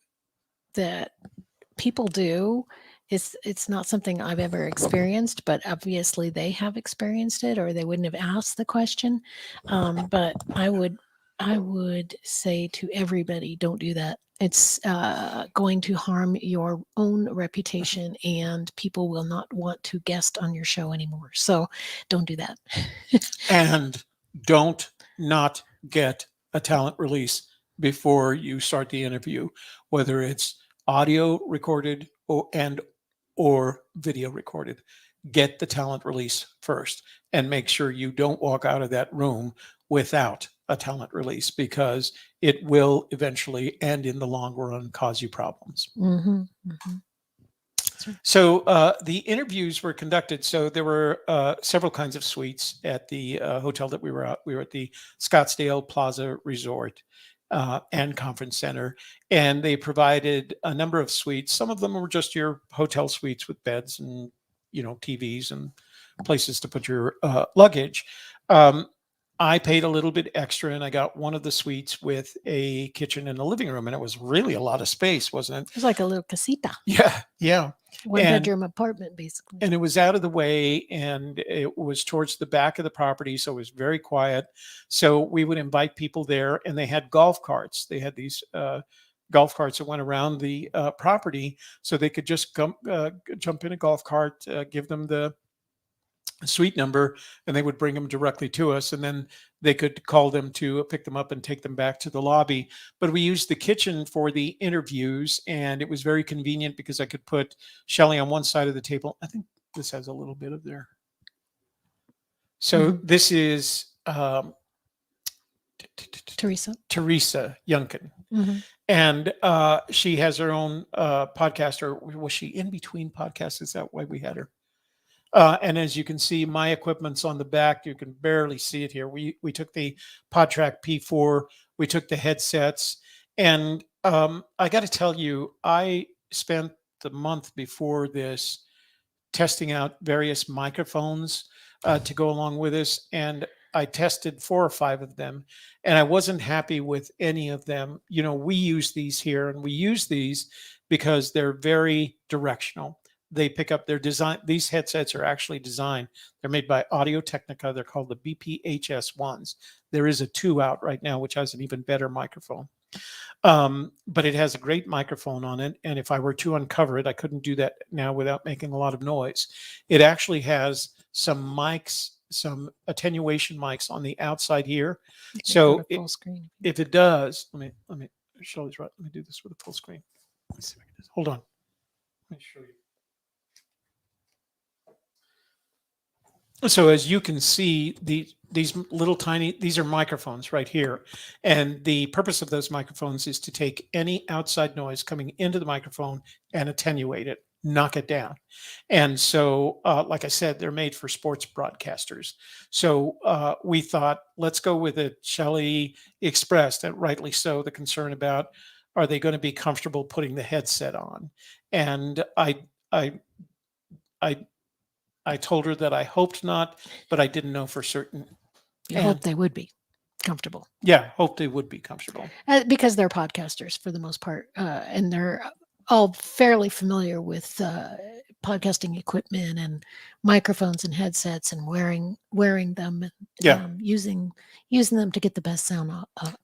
people do, it's not something I've ever experienced, but obviously they have experienced it, or they wouldn't have asked the question. But I would say to everybody, don't do that. It's going to harm your own reputation, and people will not want to guest on your show anymore. So don't do that. And don't not get a talent release before you start the interview, whether it's audio recorded or video recorded. Get the talent release first and make sure you don't walk out of that room without a talent release, because it will eventually and in the long run cause you problems. Mm-hmm, mm-hmm. right. So the interviews were conducted. So there were several kinds of suites at the hotel that we were at. We were at the Scottsdale Plaza Resort and Conference Center, and they provided a number of suites. Some of them were just your hotel suites with beds and TVs and places to put your luggage. Um, I paid a little bit extra, and I got one of the suites with a kitchen and a living room, and it was really a lot of space, wasn't it? It's like a little casita, Yeah, yeah. one And bedroom apartment, basically. and it was out of the way, and it was towards the back of the property, so it was very quiet. So we would invite people there, and they had golf carts. They had these golf carts that went around the property, so they could just jump in a golf cart, give them the suite number, and they would bring them directly to us, and then they could call them to pick them up and take them back to the lobby. But we used the kitchen for the interviews, and it was very convenient because I could put Shelley on one side of the table. I think this has a little bit of there. So Mhm. this is Teresa. Youngkin, Mhm. and she has her own podcast. Or was she in between podcasts? Is that why we had her? And as you can see, my equipment's on the back. You can barely see it here. We took the PodTrack P4, we took the headsets, and I got to tell you, I spent the month before this testing out various microphones to go along with this, and I tested 4 or 5 of them, and I wasn't happy with any of them. We use these here, and we use these because they're very directional. They pick up their design. These headsets are actually designed. They're made by Audio Technica. They're called the BPHS ones. There is a 2 out right now, which has an even better microphone. But it has a great microphone on it. And if I were to uncover it, I couldn't do that now without making a lot of noise. It actually has some mics, some attenuation mics on the outside here. You can So go to full screen. if it does, let me, Shelley's right. Let me do this with a full screen. Let me see if I can do this. Hold on. Let me show you. So as you can see, these little tiny, these are microphones right here. And the purpose of those microphones is to take any outside noise coming into the microphone and attenuate it, knock it down. And so, like I said, they're made for sports broadcasters. So we thought, let's go with it. Shelley expressed, and rightly so, the concern about, are they going to be comfortable putting the headset on? And I I told her that I hoped not, but I didn't know for certain. You hope they would be comfortable. Yeah, hope they would be comfortable. Because they're podcasters for the most part, and they're all fairly familiar with podcasting equipment and microphones and headsets and wearing them and Yeah. using them to get the best sound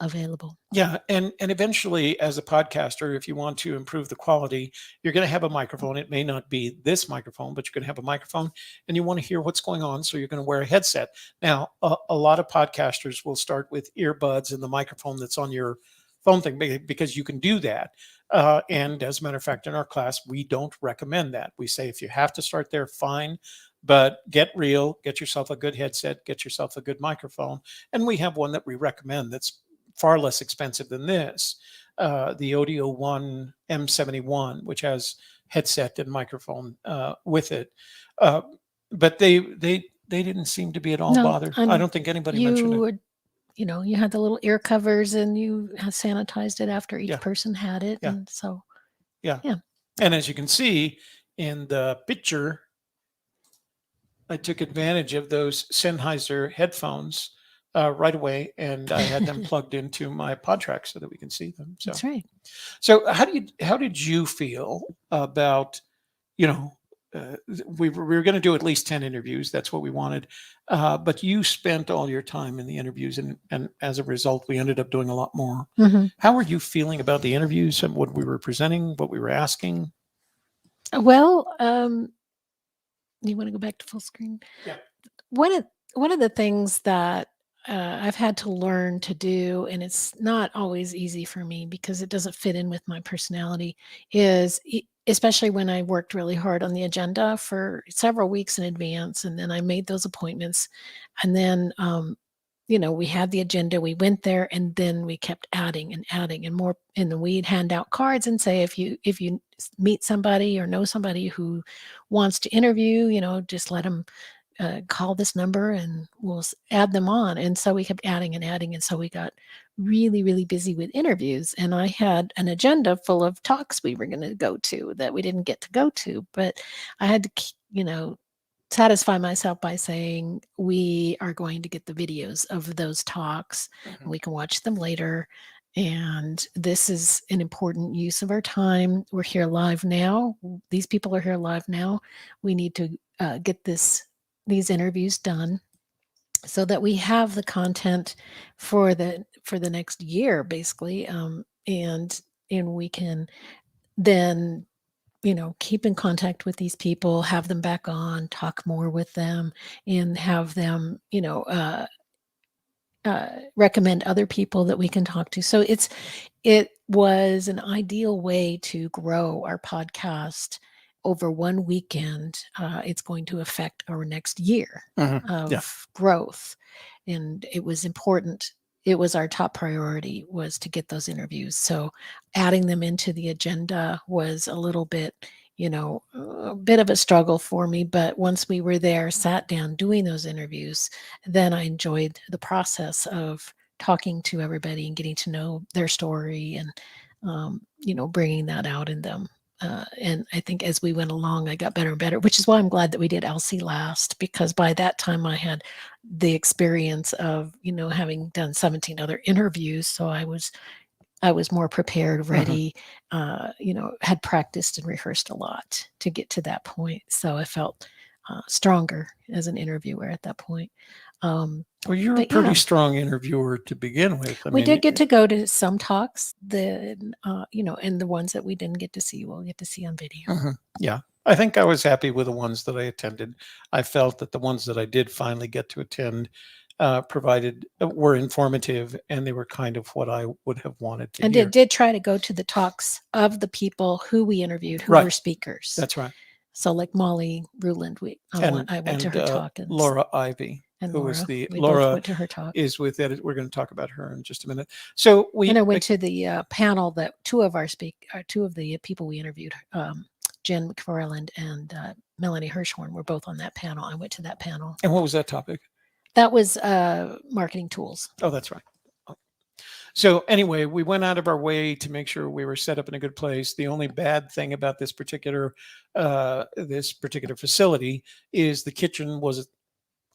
available. Yeah, and eventually, as a podcaster, if you want to improve the quality, you're going to have a microphone. It may not be this microphone, but you're going to have a microphone, and you want to hear what's going on, so you're going to wear a headset. Now, a lot of podcasters will start with earbuds and the microphone that's on your phone thing, because you can do that. And as a matter of fact, in our class, we don't recommend that. We say if you have to start there, fine, but get real, get yourself a good headset, get yourself a good microphone. And we have one that we recommend that's far less expensive than this, the Audio One M71, which has headset and microphone with it. But they didn't seem to be at all bothered. I don't think anybody mentioned it. You had the little ear covers, and you had sanitized it after each Yeah. person had it. Yeah. And so, Yeah. Yeah. And as you can see in the picture, I took advantage of those Sennheiser headphones right away, and I had them plugged into my PodTrack so that we can see them. So that's right. So how did you feel about, we were going to do at least 10 interviews. That's what we wanted. But you spent all your time in the interviews, and as a result, we ended up doing a lot more. Mhm. How were you feeling about the interviews and what we were presenting, what we were asking? Well, you want to go back to full screen? Yeah. One of the things that I've had to learn to do, and it's not always easy for me because it doesn't fit in with my personality, is especially when I worked really hard on the agenda for several weeks in advance, and then I made those appointments, and then we had the agenda, we went there, and then we kept adding and adding and more, and then we'd hand out cards and say, if you meet somebody or know somebody who wants to interview, just let them call this number and we'll add them on. And so we kept adding and adding. And so we got really, really busy with interviews. And I had an agenda full of talks we were going to go to that we didn't get to go to. But I had to, satisfy myself by saying we are going to get the videos of those talks and we can watch them later. And this is an important use of our time. We're here live now. These people are here live now. We need to get these interviews done so that we have the content for the next year, basically, and we can then keep in contact with these people, have them back on, talk more with them, and have them recommend other people that we can talk to. So it was an ideal way to grow our podcast over one weekend. It's going to affect our next year of growth. And it was important. It was our top priority was to get those interviews. So adding them into the agenda was a little bit, a bit of a struggle for me. But once we were there, sat down doing those interviews, then I enjoyed the process of talking to everybody and getting to know their story and, bringing that out in them. And I think as we went along, I got better and better, which is why I'm glad that we did Elsie last, because by that time I had the experience of, having done 17 other interviews. So I was more prepared, ready, had practiced and rehearsed a lot to get to that point. So I felt stronger as an interviewer at that point. Well, you're a pretty strong interviewer to begin with. We did get to go to some talks, and the ones that we didn't get to see, we'll get to see on video. Yeah. I think I was happy with the ones that I attended. I felt that the ones that I did finally get to attend were informative, and they were kind of what I would have wanted to hear. And did try to go to the talks of the people who we interviewed, who were speakers. That's right. So like Molly Ruland, I went to her talk. And Laura Ivy, and who Laura, was we Laura both went to her talk. Is with Edit. We're going to talk about her in just a minute. So I went to the panel that two of the people we interviewed, Jen McFarland and Melanie Hirschhorn, were both on that panel. I went to that panel. And what was that topic? That was marketing tools. Oh, that's right. So anyway, we went out of our way to make sure we were set up in a good place. The only bad thing about this particular facility is the kitchen was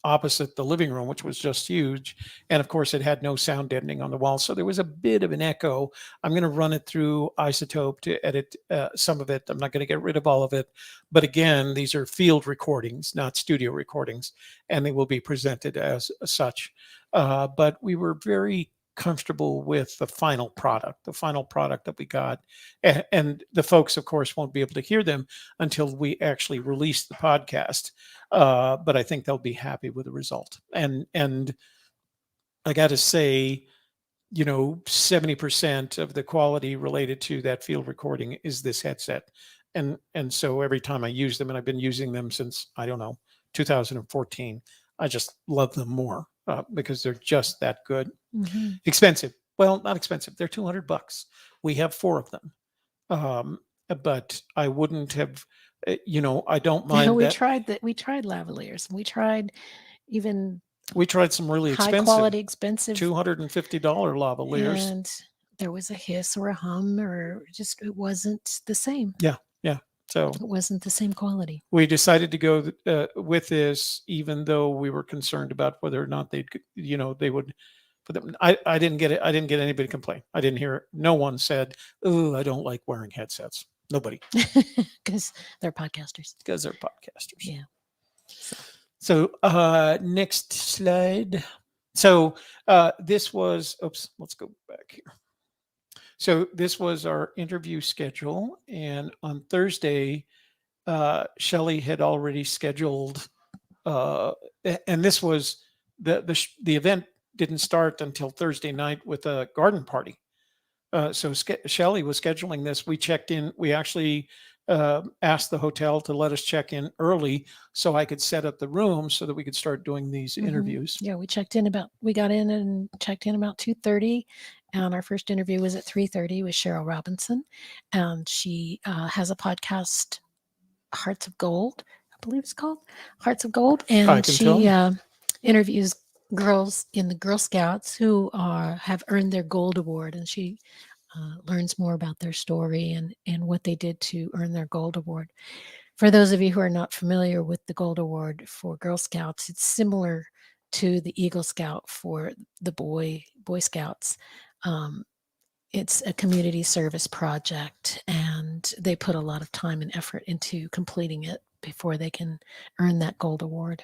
opposite the living room, which was just huge. And of course, it had no sound deadening on the wall. So there was a bit of an echo. I'm going to run it through Isotope to edit some of it. I'm not going to get rid of all of it. But again, these are field recordings, not studio recordings, and they will be presented as such. But we were very comfortable with the final product that we got. And the folks, of course, won't be able to hear them until we actually release the podcast. But I think they'll be happy with the result. And I got to say, 70% of the quality related to that field recording is this headset. And so every time I use them, and I've been using them since, 2014, I just love them more because they're just that good. Expensive. Well, not expensive. They're $200. We have 4 of them. But I wouldn't have, I don't mind. We tried lavaliers. We tried some really expensive, high quality, expensive $250 lavaliers. And there was a hiss or a hum, or just, it wasn't the same. Yeah. So it wasn't the same quality. We decided to go with this, even though we were concerned about whether or not they would. But I didn't get it. I didn't get anybody complain. I didn't hear. No one said, "Oh, I don't like wearing headsets." Nobody. Because they're podcasters. Yeah. So next slide. So this was. Oops. Let's go back here. So this was our interview schedule, and on Thursday, Shelley had already scheduled, and this was the event didn't start until Thursday night with a garden party. So Shelley was scheduling this. We checked in. We actually asked the hotel to let us check in early so I could set up the room so that we could start doing these interviews. Yeah, we got in and checked in about 2:30, And our first interview was at 3:30 with Cheryl Robinson, and she has a podcast, Hearts of Gold, I believe it's called Hearts of Gold, I and can she tell. interviews girls in the Girl Scouts who have earned their Gold Award, and she learns more about their story and what they did to earn their Gold Award. For those of you who are not familiar with the Gold Award for Girl Scouts, it's similar to the Eagle Scout for the Boy Scouts. Um, it's a community service project, and they put a lot of time and effort into completing it before they can earn that Gold Award.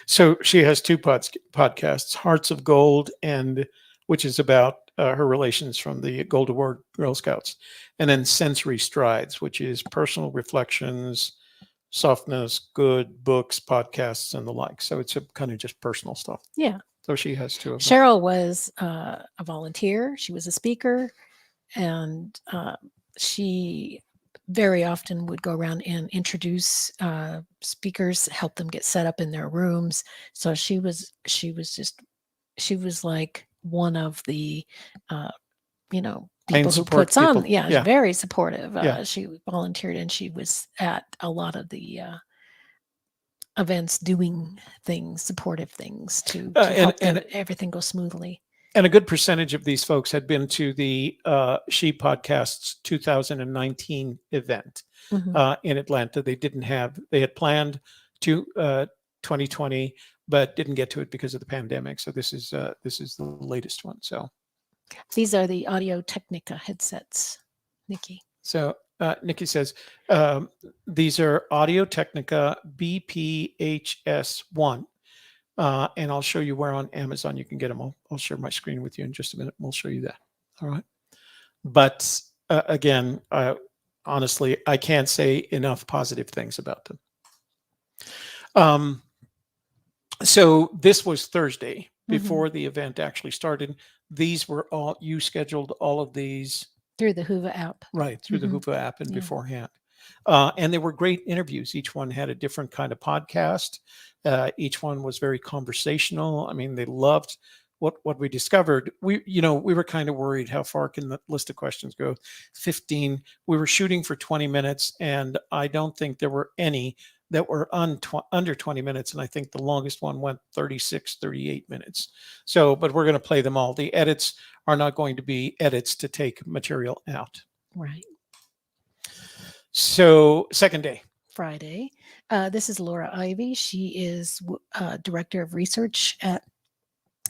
So she has two podcasts, Hearts of Gold, and which is about her relations from the Gold Award Girl Scouts, and then Sensory Strides, which is personal reflections, softness, good books, podcasts, and the like. So it's a kind of just personal stuff. Yeah. So she has two of them. Cheryl was a volunteer. She was a speaker, and she very often would go around and introduce speakers, help them get set up in their rooms. So she was like one of the Main people who support puts on, people. yeah, Yeah. very supportive. Yeah. She volunteered, and she was at a lot of the events doing things, supportive things to help everything go smoothly. And a good percentage of these folks had been to the She Podcasts 2019 event in Atlanta. They had planned to 2020, but didn't get to it because of the pandemic. So this is the latest one. So these are the Audio Technica headsets, Nikki. So Nikki says these are Audio Technica BPHS1. And I'll show you where on Amazon you can get them. I'll share my screen with you in just a minute. We'll show you that. All right. But again, honestly, I can't say enough positive things about them. So this was Thursday before the event actually started. These were you scheduled all of these through the Hoover app. Right, through the Hoover app and beforehand. And they were great interviews. Each one had a different kind of podcast. Each one was very conversational. I mean, they loved what we discovered. We were kind of worried, how far can the list of questions go? 15. We were shooting for 20 minutes, and I don't think there were any that were under 20 minutes. And I think the longest one went 36, 38 minutes. So, but we're going to play them all. The edits are not going to be edits to take material out. Right. So second day. Friday. This is Laura Ivy. She is Director of Research at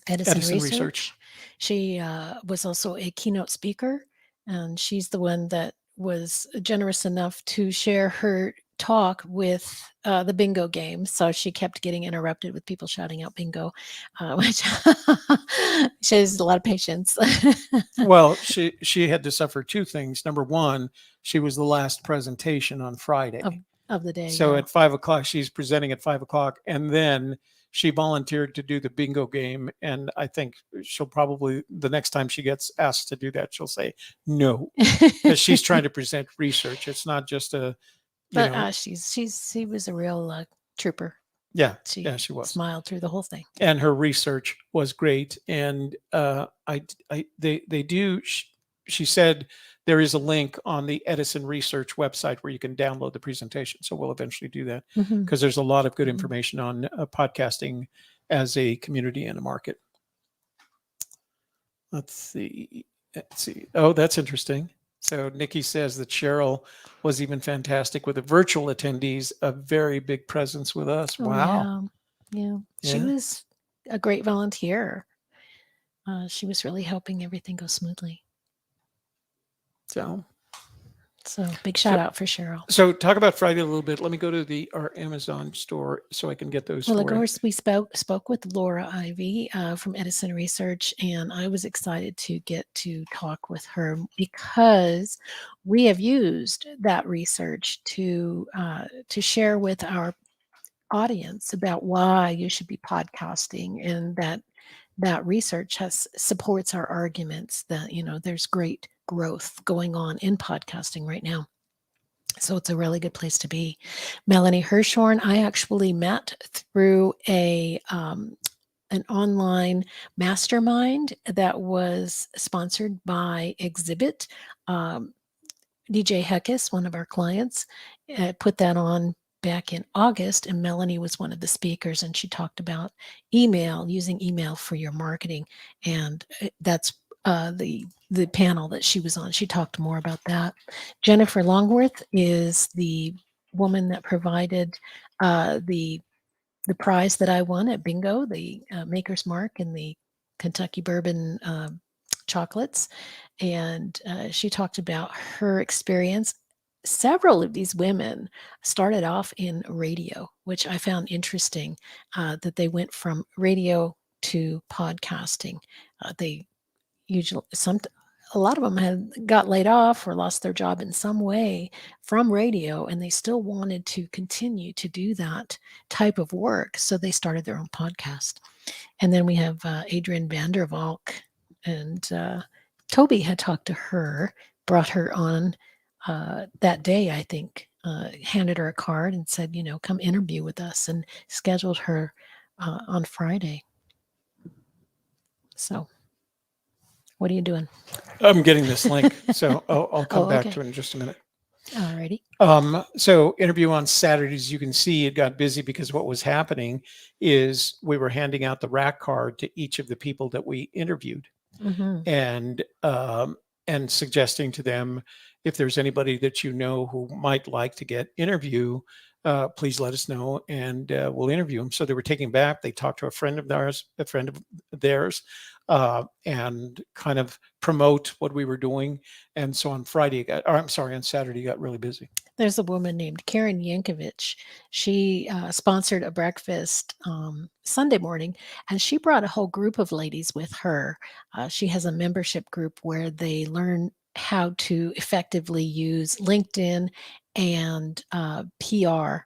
Edison Research. She was also a keynote speaker, and she's the one that was generous enough to share her talk with the bingo game. So she kept getting interrupted with people shouting out bingo, which shows a lot of patience. Well, she had to suffer two things. Number one, she was the last presentation on Friday of the day. So at 5 o'clock, she's presenting at 5 o'clock, and then she volunteered to do the bingo game. And I think she'll probably, the next time she gets asked to do that, she'll say no, because she's trying to present research. It's not just a, but she was a real trooper. Yeah, she was. Smiled through the whole thing. And her research was great. And she said there is a link on the Edison Research website where you can download the presentation. So we'll eventually do that because there's a lot of good information on podcasting as a community and a market. Let's see. Oh, that's interesting. So Nikki says that Cheryl was even fantastic with the virtual attendees, a very big presence with us. Wow. Yeah. She was a great volunteer. She was really helping everything go smoothly. So big shout out for Cheryl. So talk about Friday a little bit. Let me go to our Amazon store so I can get those. Well, of course, we spoke with Laura Ivy from Edison Research, and I was excited to get to talk with her because we have used that research to share with our audience about why you should be podcasting, and that research supports our arguments that there's great growth going on in podcasting right now. So it's a really good place to be. Melanie Hirschhorn, I actually met through a an online mastermind that was sponsored by Exhibit. Um, DJ Heckes, one of our clients, put that on back in August, and Melanie was one of the speakers, and she talked about email, using email for your marketing, and that's the panel that she was on. She talked more about that. Jennifer Longworth is the woman that provided the prize that I won at bingo, the Maker's Mark and the Kentucky Bourbon chocolates. And she talked about her experience. Several of these women started off in radio, which I found interesting, that they went from radio to podcasting. They usually a lot of them had got laid off or lost their job in some way from radio, and they still wanted to continue to do that type of work, so they started their own podcast. And then we have Adrienne Vandervalk, and Toby had talked to her, brought her on that day, I think, handed her a card and said, come interview with us, and scheduled her on Friday. So what are you doing? I'm getting this link, so I'll come back okay. to it in just a minute. Alrighty. So interview on Saturdays, you can see it got busy because what was happening is we were handing out the rack card to each of the people that we interviewed, Mm-hmm. and suggesting to them, if there's anybody that you know who might like to get interview, please let us know, and we'll interview them. So they were taking back. They talked to a friend of theirs, and kind of promote what we were doing. And so on on Saturday, got really busy. There's a woman named Karen Yankovich. She sponsored a breakfast Sunday morning, and she brought a whole group of ladies with her. She has a membership group where they learn how to effectively use LinkedIn and PR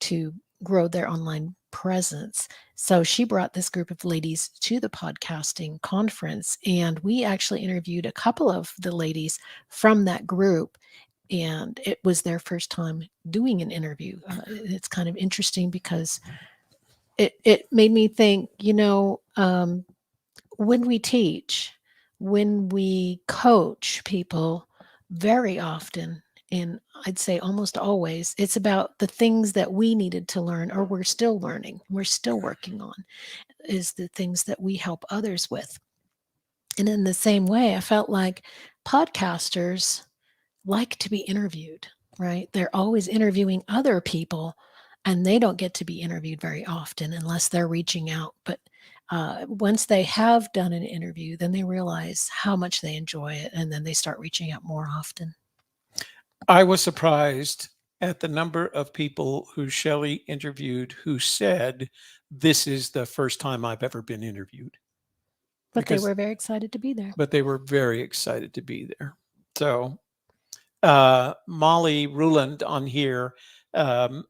to grow their online presence. So she brought this group of ladies to the podcasting conference, and we actually interviewed a couple of the ladies from that group, and it was their first time doing an interview. It's kind of interesting because it made me think, when we teach, when we coach people, very often, and I'd say almost always, it's about the things that we needed to learn, or we're still learning, we're still working on, is the things that we help others with. And in the same way, I felt like podcasters like to be interviewed, right? They're always interviewing other people, and they don't get to be interviewed very often unless they're reaching out. But once they have done an interview, then they realize how much they enjoy it, and then they start reaching out more often. I was surprised at the number of people who Shelley interviewed who said, "This is the first time I've ever been interviewed." But they Because, were very excited to be there. but they were very excited to be there. So Molly Ruland on here, um,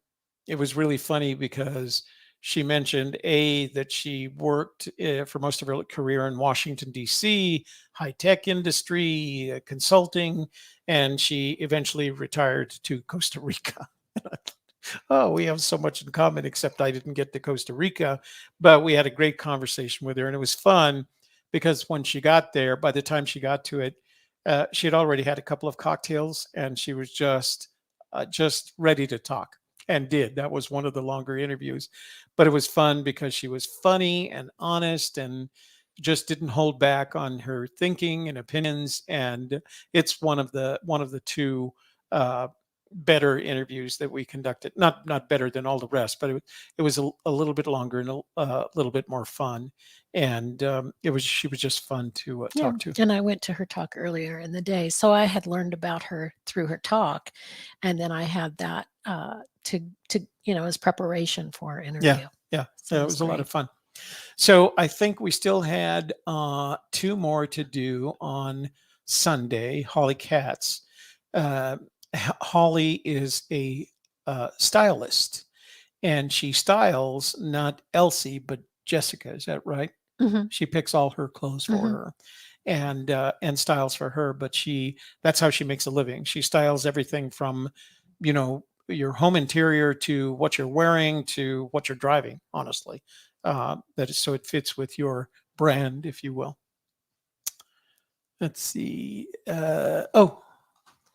it was really funny because she mentioned that she worked for most of her career in Washington D.C., high tech industry, consulting, and she eventually retired to Costa Rica. Oh, we have so much in common, except I didn't get to Costa Rica, but we had a great conversation with her, and it was fun because when she got there, by the time she got to it, she had already had a couple of cocktails, and she was just ready to talk, and did. That was one of the longer interviews, but it was fun because she was funny and honest, and just didn't hold back on her thinking and opinions. And it's one of the two uh, better interviews that we conducted. Not better than all the rest, but it was a little bit longer and a little bit more fun. And she was just fun to Yeah, talk to. and I went to her talk earlier in the day, so I had learned about her through her talk, and then I had that to as preparation for our Yeah, interview. yeah, So it was a lot great. of fun. So I think we still had two more to do on Sunday. Holly Katz. Uh, Holly is a stylist, and she styles not Elsie but Jessica. Is that right? Hmm. She picks all her clothes for Hmm. her, and styles for her. But that's how she makes a living. She styles everything from, your home interior to what you're wearing to what you're driving. Honestly, so it fits with your brand, if you will. Let's see. Let's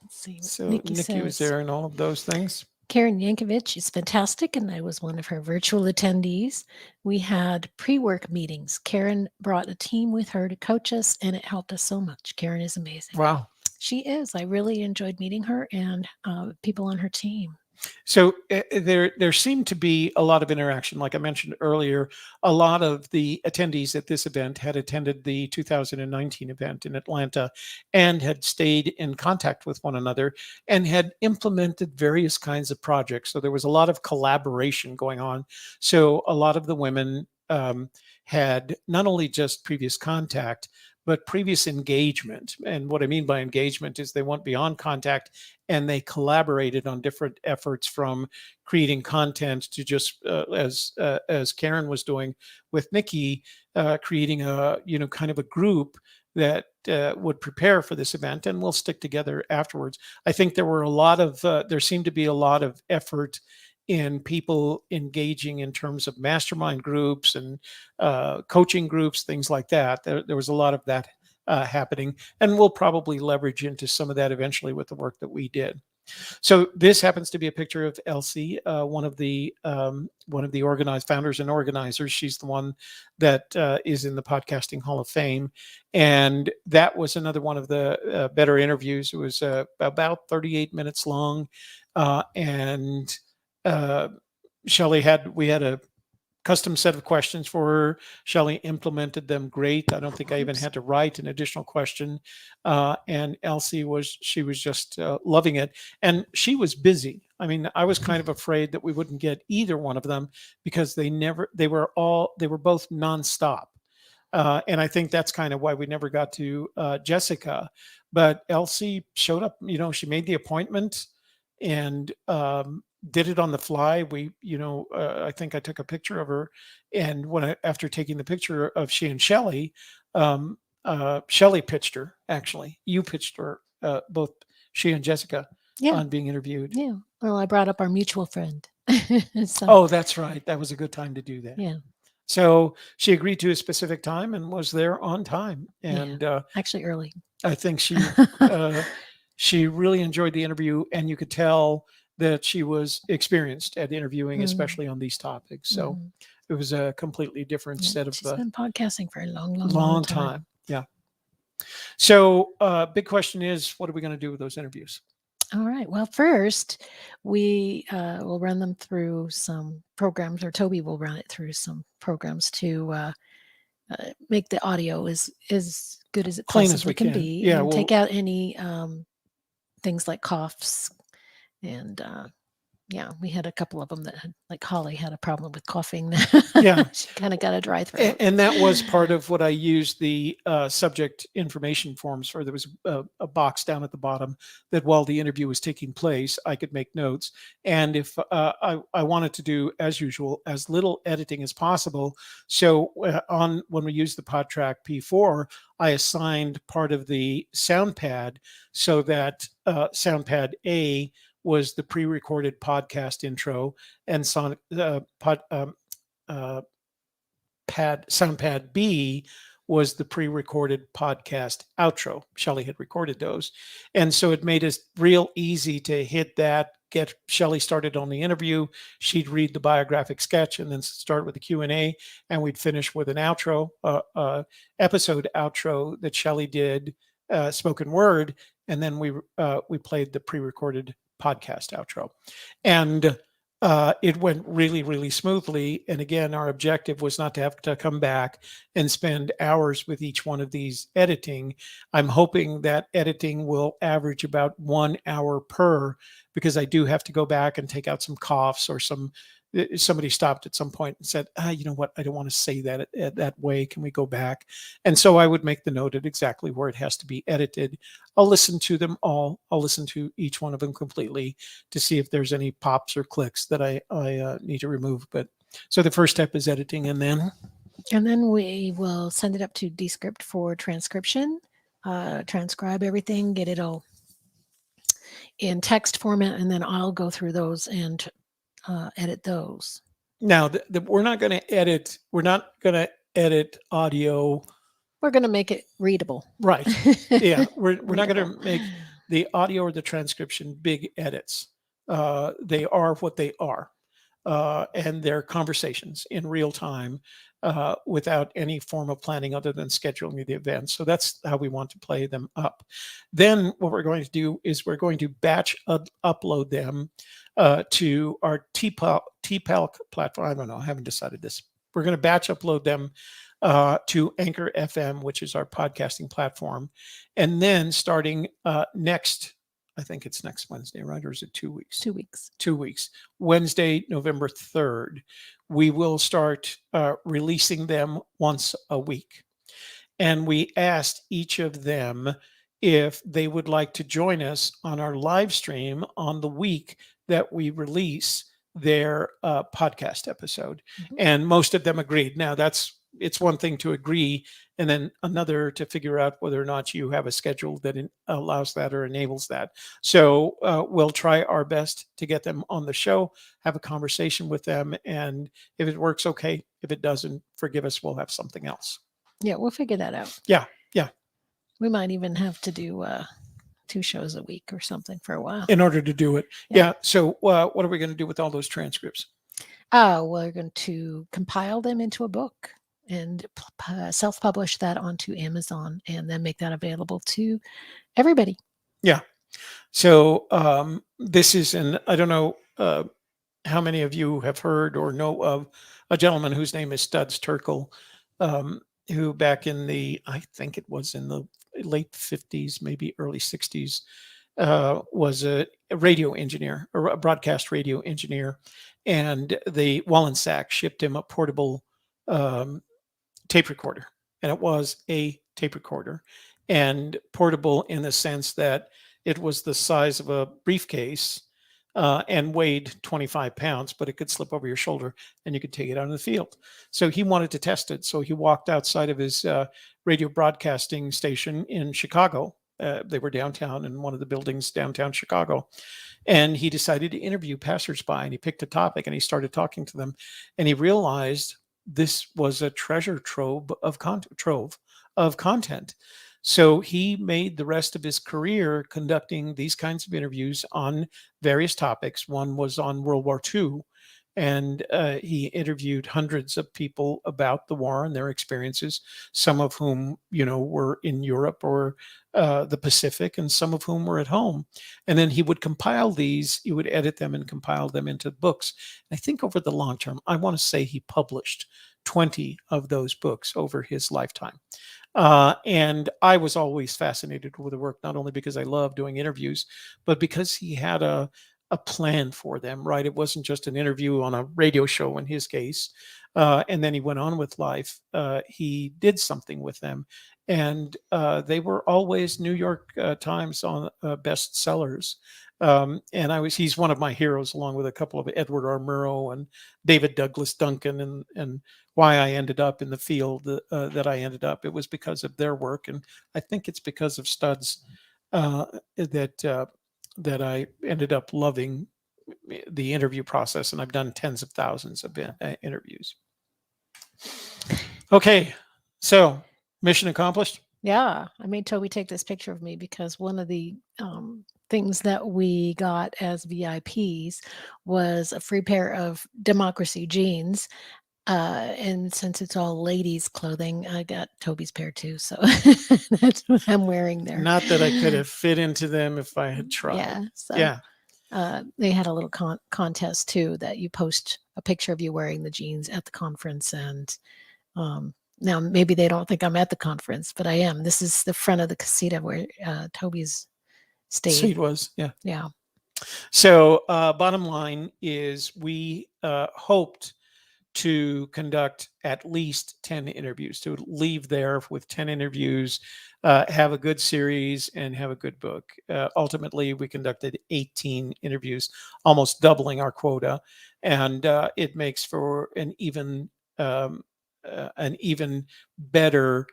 see what So Nikki Nikki was says. there and all of those things. Karen Yankovich is fantastic, and I was one of her virtual attendees. We had pre-work meetings. Karen brought a team with her to coach us, and it helped us so much. Karen is amazing. Wow. She is. I really enjoyed meeting her and people on her team. So there seemed to be a lot of interaction. Like I mentioned earlier, a lot of the attendees at this event had attended the 2019 event in Atlanta and had stayed in contact with one another and had implemented various kinds of projects. So there was a lot of collaboration going on. So a lot of the women had not only just previous contact, but previous engagement. And what I mean by engagement is they went beyond contact and they collaborated on different efforts, from creating content to just as Karen was doing with Nikki, creating a kind of a group that would prepare for this event and we'll stick together afterwards. I think there seemed to be a lot of effort in people engaging in terms of mastermind groups and coaching groups, things like that. There was a lot of that happening, and we'll probably leverage into some of that eventually with the work that we did. So this happens to be a picture of Elsie, one of the organized founders and organizers. She's the one that is in the Podcasting Hall of Fame, and that was another one of the better interviews. It was about 38 minutes long, and Shelley we had a custom set of questions for her. Shelley implemented them great. I don't think I even had to write an additional question. And Elsie was just loving it. And she was busy. I mean, I was kind of afraid that we wouldn't get either one of them because they were both nonstop. And I think that's kind of why we never got to Jessica. But Elsie showed up, she made the appointment and did it on the fly. I think I took a picture of her. And after taking the picture of she and Shelley, Shelley pitched her, actually. You pitched her, both she and Jessica, on being interviewed. Yeah. Well, I brought up our mutual friend. Oh, that's right. That was a good time to do that. Yeah. So she agreed to a specific time and was there on time. And actually early. I think she really enjoyed the interview, and you could tell that she was experienced at interviewing, especially on these topics. So it was a completely different set of. She's been podcasting for a long time. Yeah. So big question is, what are we going to do with those interviews? All right. Well, first, we will run them through some programs, or Toby will run it through some programs to make the audio as good as it possibly can be. Yeah, and take out any things like coughs. And we had a couple of them that had, like Holly had a problem with coughing. Yeah. She kind of got a dry throat. And that was part of what I used the subject information forms for. There was a box down at the bottom that while the interview was taking place, I could make notes. And if I wanted to do, as usual, as little editing as possible. So when we used the PodTrack P4, I assigned part of the sound pad so that sound pad A was the pre-recorded podcast intro, and sound pad B was the pre-recorded podcast outro. Shelley had recorded those. And so it made it real easy to hit that, get Shelley started on the interview. She'd read the biographic sketch and then start with the Q&A, and we'd finish with an outro, episode outro that Shelley did, spoken word, and then we played the pre-recorded podcast outro. And it went really, really smoothly. And again, our objective was not to have to come back and spend hours with each one of these editing. I'm hoping that editing will average about 1 hour per, because I do have to go back and take out some coughs or somebody stopped at some point and said, you know what, I don't want to say that that way. Can we go back? And so I would make the note at exactly where it has to be edited. I'll listen to them all. I'll listen to each one of them completely to see if there's any pops or clicks that I need to remove. But so the first step is editing, and then we will send it up to Descript for transcription, transcribe everything, get it all in text format, and then I'll go through those and edit those. Now, we're not going to edit. We're not going to edit audio. We're going to make it readable. Right. Yeah. We're not going Readable. to make the audio or the transcription big edits. They are what they are. And they're conversations in real time without any form of planning other than scheduling the event. So that's how we want to play them up. Then what we're going to do is we're going to batch upload them to our TPAL platform. I don't know. I haven't decided this. We're going to batch upload them to Anchor FM, which is our podcasting platform. And then starting next, I think it's next Wednesday, right? Or is it 2 weeks? 2 weeks. 2 weeks. Wednesday, November 3rd, we will start releasing them once a week. And we asked each of them if they would like to join us on our live stream on the week that we release their podcast episode. Mhm. And most of them agreed. Now, it's one thing to agree, and then another to figure out whether or not you have a schedule that allows that or enables that. So we'll try our best to get them on the show, have a conversation with them, and if it works, okay. If it doesn't, forgive us. We'll have something else. Yeah, we'll figure that out. Yeah. We might even have to do 2 shows a week or something for a while. In order to do it. Yeah. Yeah. So what are we going to do with all those transcripts? We're going to compile them into a book and self-publish that onto Amazon and then make that available to everybody. Yeah. So this is I don't know how many of you have heard or know of a gentleman whose name is Studs Terkel, who back in I think it was in the late 50s, maybe early 60s, was a radio engineer, or a broadcast radio engineer. And the Wallensack shipped him a portable tape recorder. And it was a tape recorder, and portable in the sense that it was the size of a briefcase and weighed 25 pounds, but it could slip over your shoulder and you could take it out in the field. So he wanted to test it. So he walked outside of his radio broadcasting station in Chicago. They were downtown in one of the buildings downtown Chicago. And he decided to interview passersby, and he picked a topic and he started talking to them. And he realized this was a treasure trove of content. So he made the rest of his career conducting these kinds of interviews on various topics. One was on World War II, and he interviewed hundreds of people about the war and their experiences, some of whom, were in Europe or the Pacific, and some of whom were at home. And then he would compile these, he would edit them and compile them into books. I think over the long term, I want to say he published 20 of those books over his lifetime. And I was always fascinated with the work, not only because I love doing interviews, but because he had a plan for them, right? It wasn't just an interview on a radio show in his case. And then he went on with life. He did something with them. And they were always New York Times on bestsellers. And he's one of my heroes, along with a couple of Edward R. Murrow and David Douglas Duncan, and why I ended up in the field that I ended up. It was because of their work, and I think it's because of Studs that I ended up loving the interview process, and I've done tens of thousands of interviews. Okay, so mission accomplished. Yeah, I made Toby take this picture of me because one of the things that we got as VIPs was a free pair of Democracy jeans. And since it's all ladies' clothing, I got Toby's pair too. So that's what I'm wearing there. Not that I could have fit into them if I had tried. Yeah. So Yeah. They had a little contest too, that you post a picture of you wearing the jeans at the conference. And now maybe they don't think I'm at the conference, but I am. This is the front of the casita where Toby's stayed. Seat was, yeah. Yeah. So bottom line is we hoped to conduct at least 10 interviews, to leave there with 10 interviews, have a good series, and have a good book. Ultimately, we conducted 18 interviews, almost doubling our quota, and it makes for an even better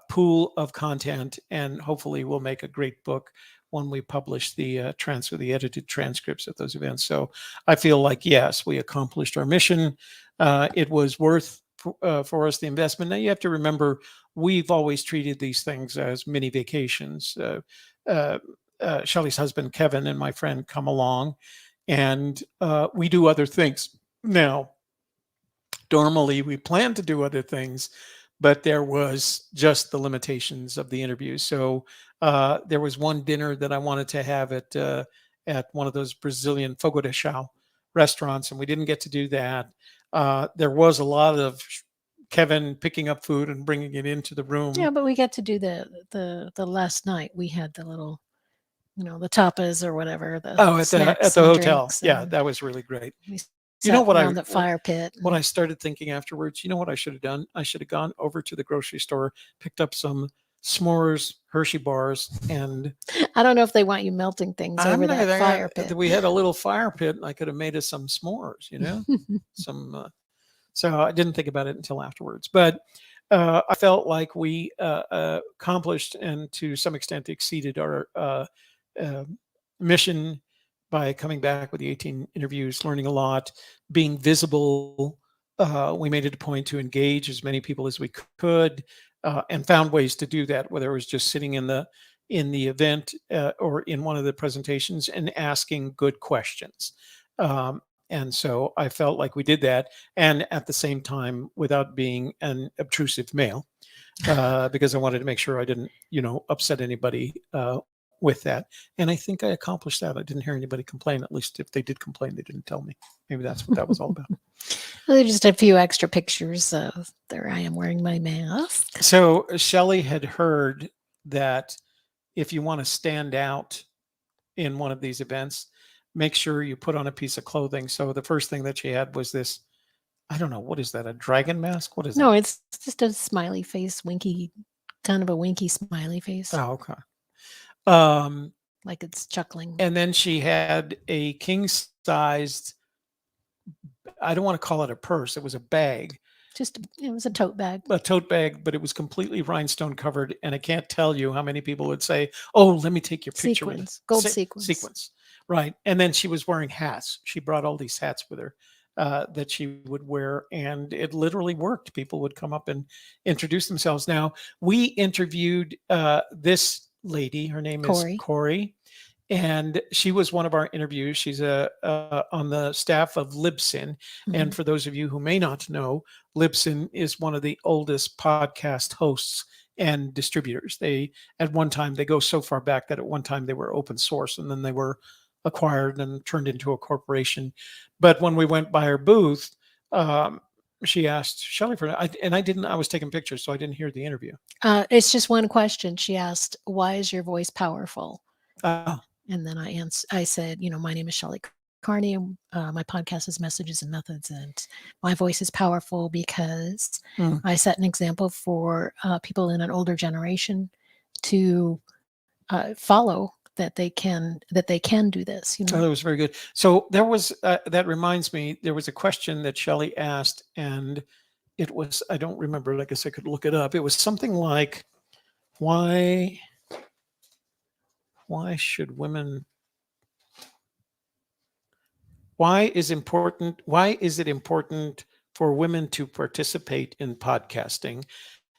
pool of content, and hopefully we'll make a great book when we published the edited transcripts at those events. So I feel like, yes, we accomplished our mission. It was worth for us the investment. Now you have to remember, we've always treated these things as mini vacations. Uh, Shelley's husband Kevin and my friend come along, and we do other things. Now, normally we plan to do other things, but there was just the limitations of the interview. So there was one dinner that I wanted to have at one of those Brazilian fogo de chão restaurants, and we didn't get to do that. There was a lot of Kevin picking up food and bringing it into the room. Yeah, but we got to do the last night. We had the little, the tapas or whatever, the Oh, at snacks the and hotel. drinks, Yeah, and that was really great. we You know sat what around the fire pit. what I started thinking afterwards? You know what I should have done? I should have gone over to the grocery store, picked up some s'mores, Hershey bars, and I don't know if they want you melting things I'm over not that gonna. fire pit. We had a little fire pit, and I could have made us some s'mores. Some. So I didn't think about it until afterwards, but I felt like we accomplished and to some extent exceeded our uh, mission by coming back with the 18 interviews, learning a lot, being visible. We made it a point to engage as many people as we could, and found ways to do that, whether it was just sitting in the event or in one of the presentations and asking good questions. Um, and so I felt like we did that, and at the same time, without being an obtrusive male, because I wanted to make sure I didn't, upset anybody with that. And I think I accomplished that. I didn't hear anybody complain. At least if they did complain, they didn't tell me. Maybe that's what that was all about. Well, there's just a few extra pictures. There I am wearing my mask. So Shelley had heard that if you want to stand out in one of these events, make sure you put on a piece of clothing. So the first thing that she had was this, I don't know, what is that? A dragon mask? What is No, that? it's just a smiley face, winky, kind of a winky smiley face, Oh, okay. Um, like it's chuckling. and then she had a king sized, I don't want to call it a purse. It was a bag, It was a tote bag. a tote bag, but it was completely rhinestone covered. And I can't tell you how many people would say, "Oh, let me take your picture with it." Sequins, gold sequins. Sequins, right? And then she was wearing hats. She brought all these hats with her that she would wear, and it literally worked. People would come up and introduce themselves. Now we interviewed this lady. Her name is Corey. Corey, and she was one of our interviews. She's on the staff of Libsyn. And Mhm. for those of you who may not know, Libsyn is one of the oldest podcast hosts and distributors. They at one time they go so far back that at one time they were open source, and then they were acquired and turned into a corporation. But when we went by her booth, um, she asked Shelley and I didn't. I was taking pictures, so I didn't hear the interview. It's just one question. She asked, "Why is your voice powerful?" Uh, And then I said, "My name is Shelley Carney. My podcast is Messages and Methods, and my voice is powerful because hmm. I set an example for people in an older generation to follow that they can do this." Oh, that was very good. So there was that reminds me, there was a question that Shelley asked, and it was, I don't remember. I guess I could look it up. It was something like, why should women? Why is it important for women to participate in podcasting?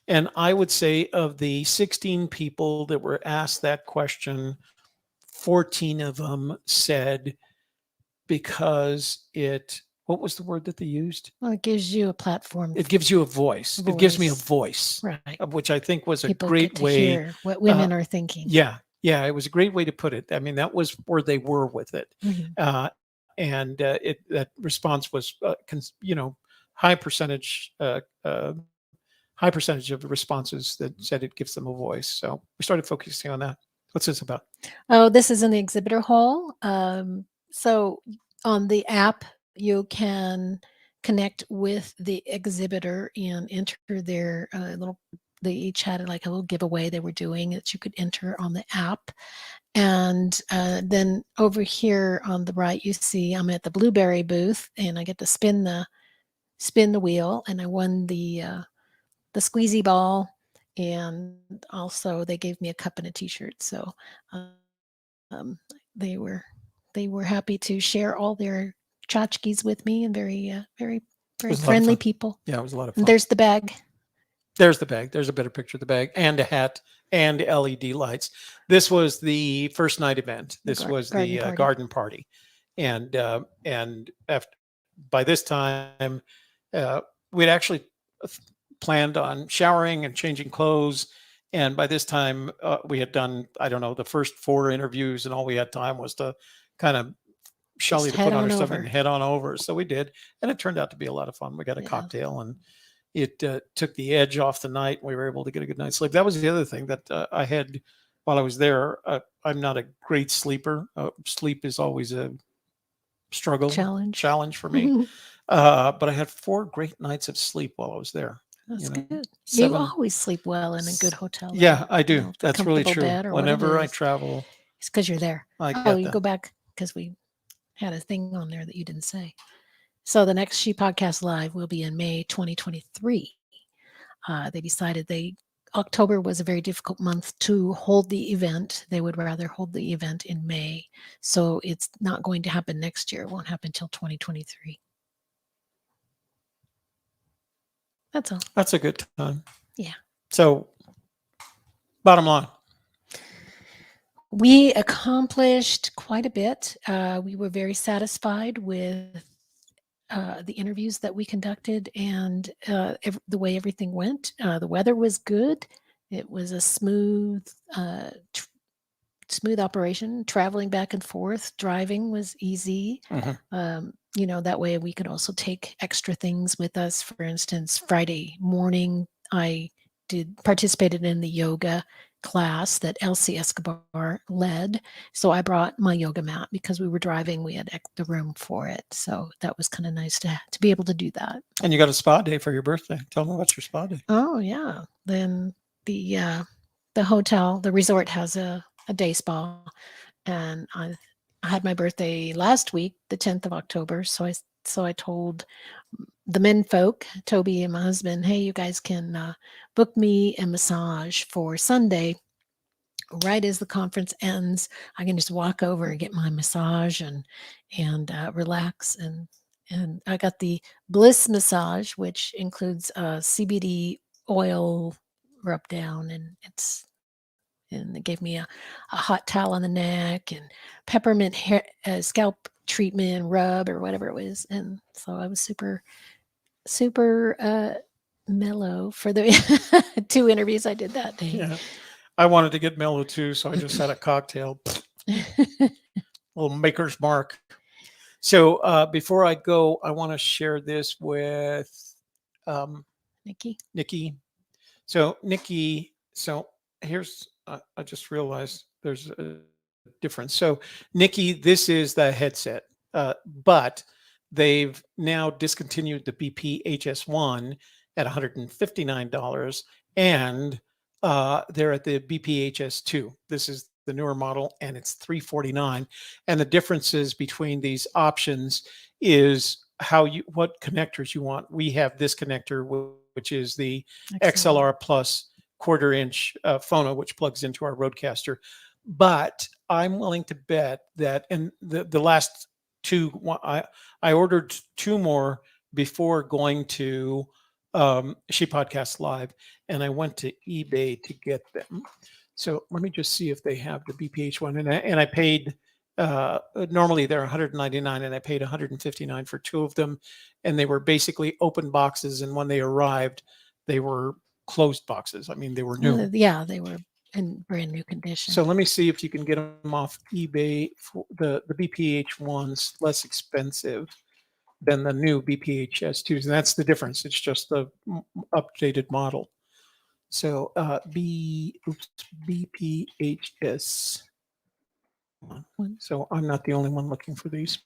And I would say of the 16 people that were asked that question, 14 of them said because what was the word that they used? Well, it gives you a platform. It gives you a voice. It gives me a voice, Right. which I think was a People great get to way. hear what women are thinking. Yeah. Yeah. It was a great way to put it. I mean, that was where they were with it. Mhm. And that response was, high percentage, high percentage of the responses that said it gives them a voice. So we started focusing on that. What's this about? Oh, this is in the exhibitor hall. So on the app, you can connect with the exhibitor and enter their little. They each had like a little giveaway they were doing that you could enter on the app. And then over here on the right, you see I'm at the blueberry booth, and I get to spin the wheel, and I won the squeezy ball, and also they gave me a cup and a t-shirt. So they were happy to share all their tchotchkes with me, and very It was a lot of friendly fun. people. Yeah, it was a lot of And fun. there's the bag. There's the bag. There's a better picture of the bag and a hat and LED lights. This was the first night event. The This was garden the party. garden party, and after, by this time, we'd actually planned on showering and changing clothes. And by this time, we had done, I don't know, the first 4 interviews, and all we had time was to kind of Shelley Just to head put on her on stuff over. and head on over. So we did, and it turned out to be a lot of fun. We got a Yeah. cocktail, and it took the edge off the night. We were able to get a good night's sleep. That was the other thing that I had while I was there. I'm not a great sleeper. Sleep is always a struggle, challenge for me. But I had 4 great nights of sleep while I was there. That's You know, good. You 7. always sleep well in a good hotel. Yeah, I You do. know, the That's really comfortable true. bed or what it Whenever I is. travel, It's because you're there. I Oh, get you that. go back because we had a thing on there that you didn't say. So the next She Podcast Live will be in May 2023. They decided October was a very difficult month to hold the event. They would rather hold the event in May. So it's not going to happen next year. It won't happen until 2023. That's all. That's a good time. Yeah. So, bottom line, We accomplished quite a bit. We were very satisfied with the interviews that we conducted and the way everything went. The weather was good. It was a smooth operation. Traveling back and forth, driving was easy. That way we could also take extra things with us. For instance, Friday morning, I participated in the yoga class that Elsie Escobar led. So I brought my yoga mat because we were driving. We had the room for it. So that was kind of nice to be able to do that. And you got a spa day for your birthday. Tell me what's your spa day. Oh, yeah. Then the hotel, the resort has a day spa. And I had my birthday last week, the 10th of October. So I told the men folk, Toby and my husband, hey, you guys can book me a massage for Sunday. Right as the conference ends, I can just walk over and get my massage and relax. And I got the Bliss massage, which includes CBD oil rub down, and they gave me a hot towel on the neck and peppermint hair, scalp treatment rub or whatever it was. And so I was super mellow for the 2 interviews I did that day. Yeah. I wanted to get mellow too, so I just had a cocktail. Little maker's mark. So before I go, I want to share this with Nikki. So Nikki, here's I just realized there's a difference. So Nikki, this is the headset, but they've now discontinued the BPHS1 at $159, and they're at the BPHS2. This is the newer model, and it's $349. And the differences between these options is what connectors you want. We have this connector, which is the XLR plus quarter-inch phono, which plugs into our Rodecaster. But I'm willing to bet that in the last 2, I ordered 2 more before going to She Podcast Live, and I went to eBay to get them. So let me just see if they have the BPH one. And I paid, normally they're $199, and I paid $159 for 2 of them. And they were basically open boxes. And when they arrived, they were closed boxes. I mean, they were new. Yeah, they were in brand new condition. So let me see if you can get them off eBay. For the BPH one's less expensive than the new BPHS2s. And that's the difference. It's just the updated model. So BPHS. So I'm not the only one looking for these.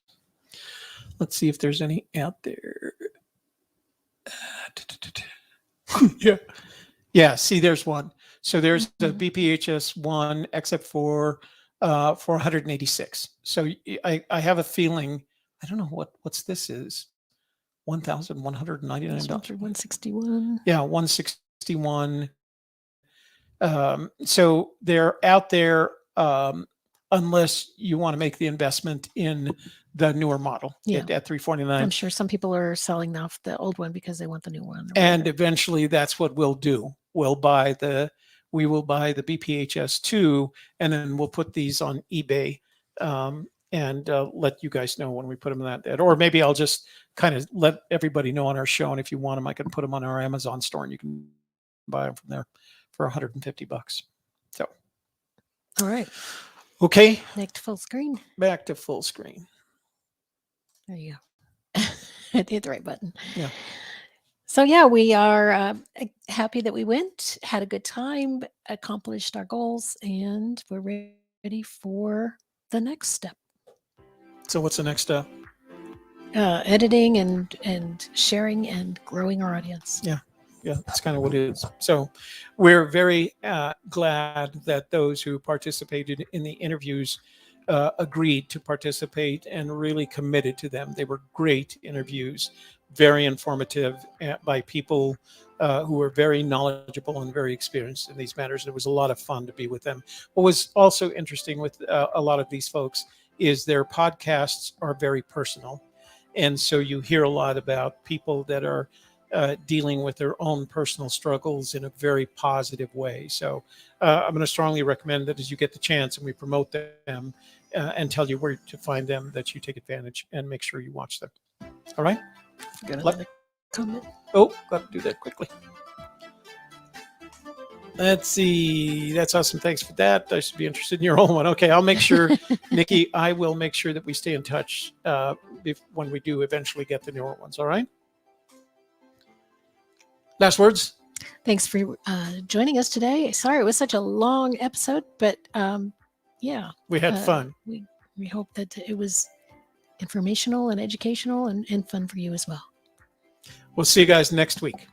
Let's see if there's any out there. Yeah. See, there's one. So there's the BPHS one, except for 186. So I have a feeling. I don't know what's this is. $1,199. 161. Yeah, 161. So they're out there. unless you want to make the investment in the newer model Yeah. at 349. I'm sure some people are selling off the old one because they want the new one. or And whatever. eventually that's what we'll do. We will buy the BPHS2, and then we'll put these on eBay, and let you guys know when we put them in that. Or maybe I'll just kind of let everybody know on our show. And if you want them, I can put them on our Amazon store, and you can buy them from there for $150. So, All right. okay, Back to full screen. back to full screen. There you go. I hit the right button. Yeah. So yeah, we are happy that we went, had a good time, accomplished our goals, and we're ready for the next step. So what's the next step? Editing and sharing and growing our audience. Yeah, that's kind of what it is. So we're very glad that those who participated in the interviews agreed to participate and really committed to them. They were great interviews, very informative by people who were very knowledgeable and very experienced in these matters. It was a lot of fun to be with them. What was also interesting with a lot of these folks is their podcasts are very personal. And so you hear a lot about people that are dealing with their own personal struggles in a very positive way. So I'm going to strongly recommend that as you get the chance and we promote them and tell you where to find them, that you take advantage and make sure you watch them. All right? Got another comment. Oh, got to do that quickly. Let's see. That's awesome. Thanks for that. I should be interested in your own one. Okay, I'll make sure, Nikki, I will make sure that we stay in touch when we do eventually get the newer ones. All right? Last words? Thanks for joining us today. Sorry it was such a long episode, but yeah. We had fun. We hope that it was informational and educational and fun for you as well. We'll see you guys next week.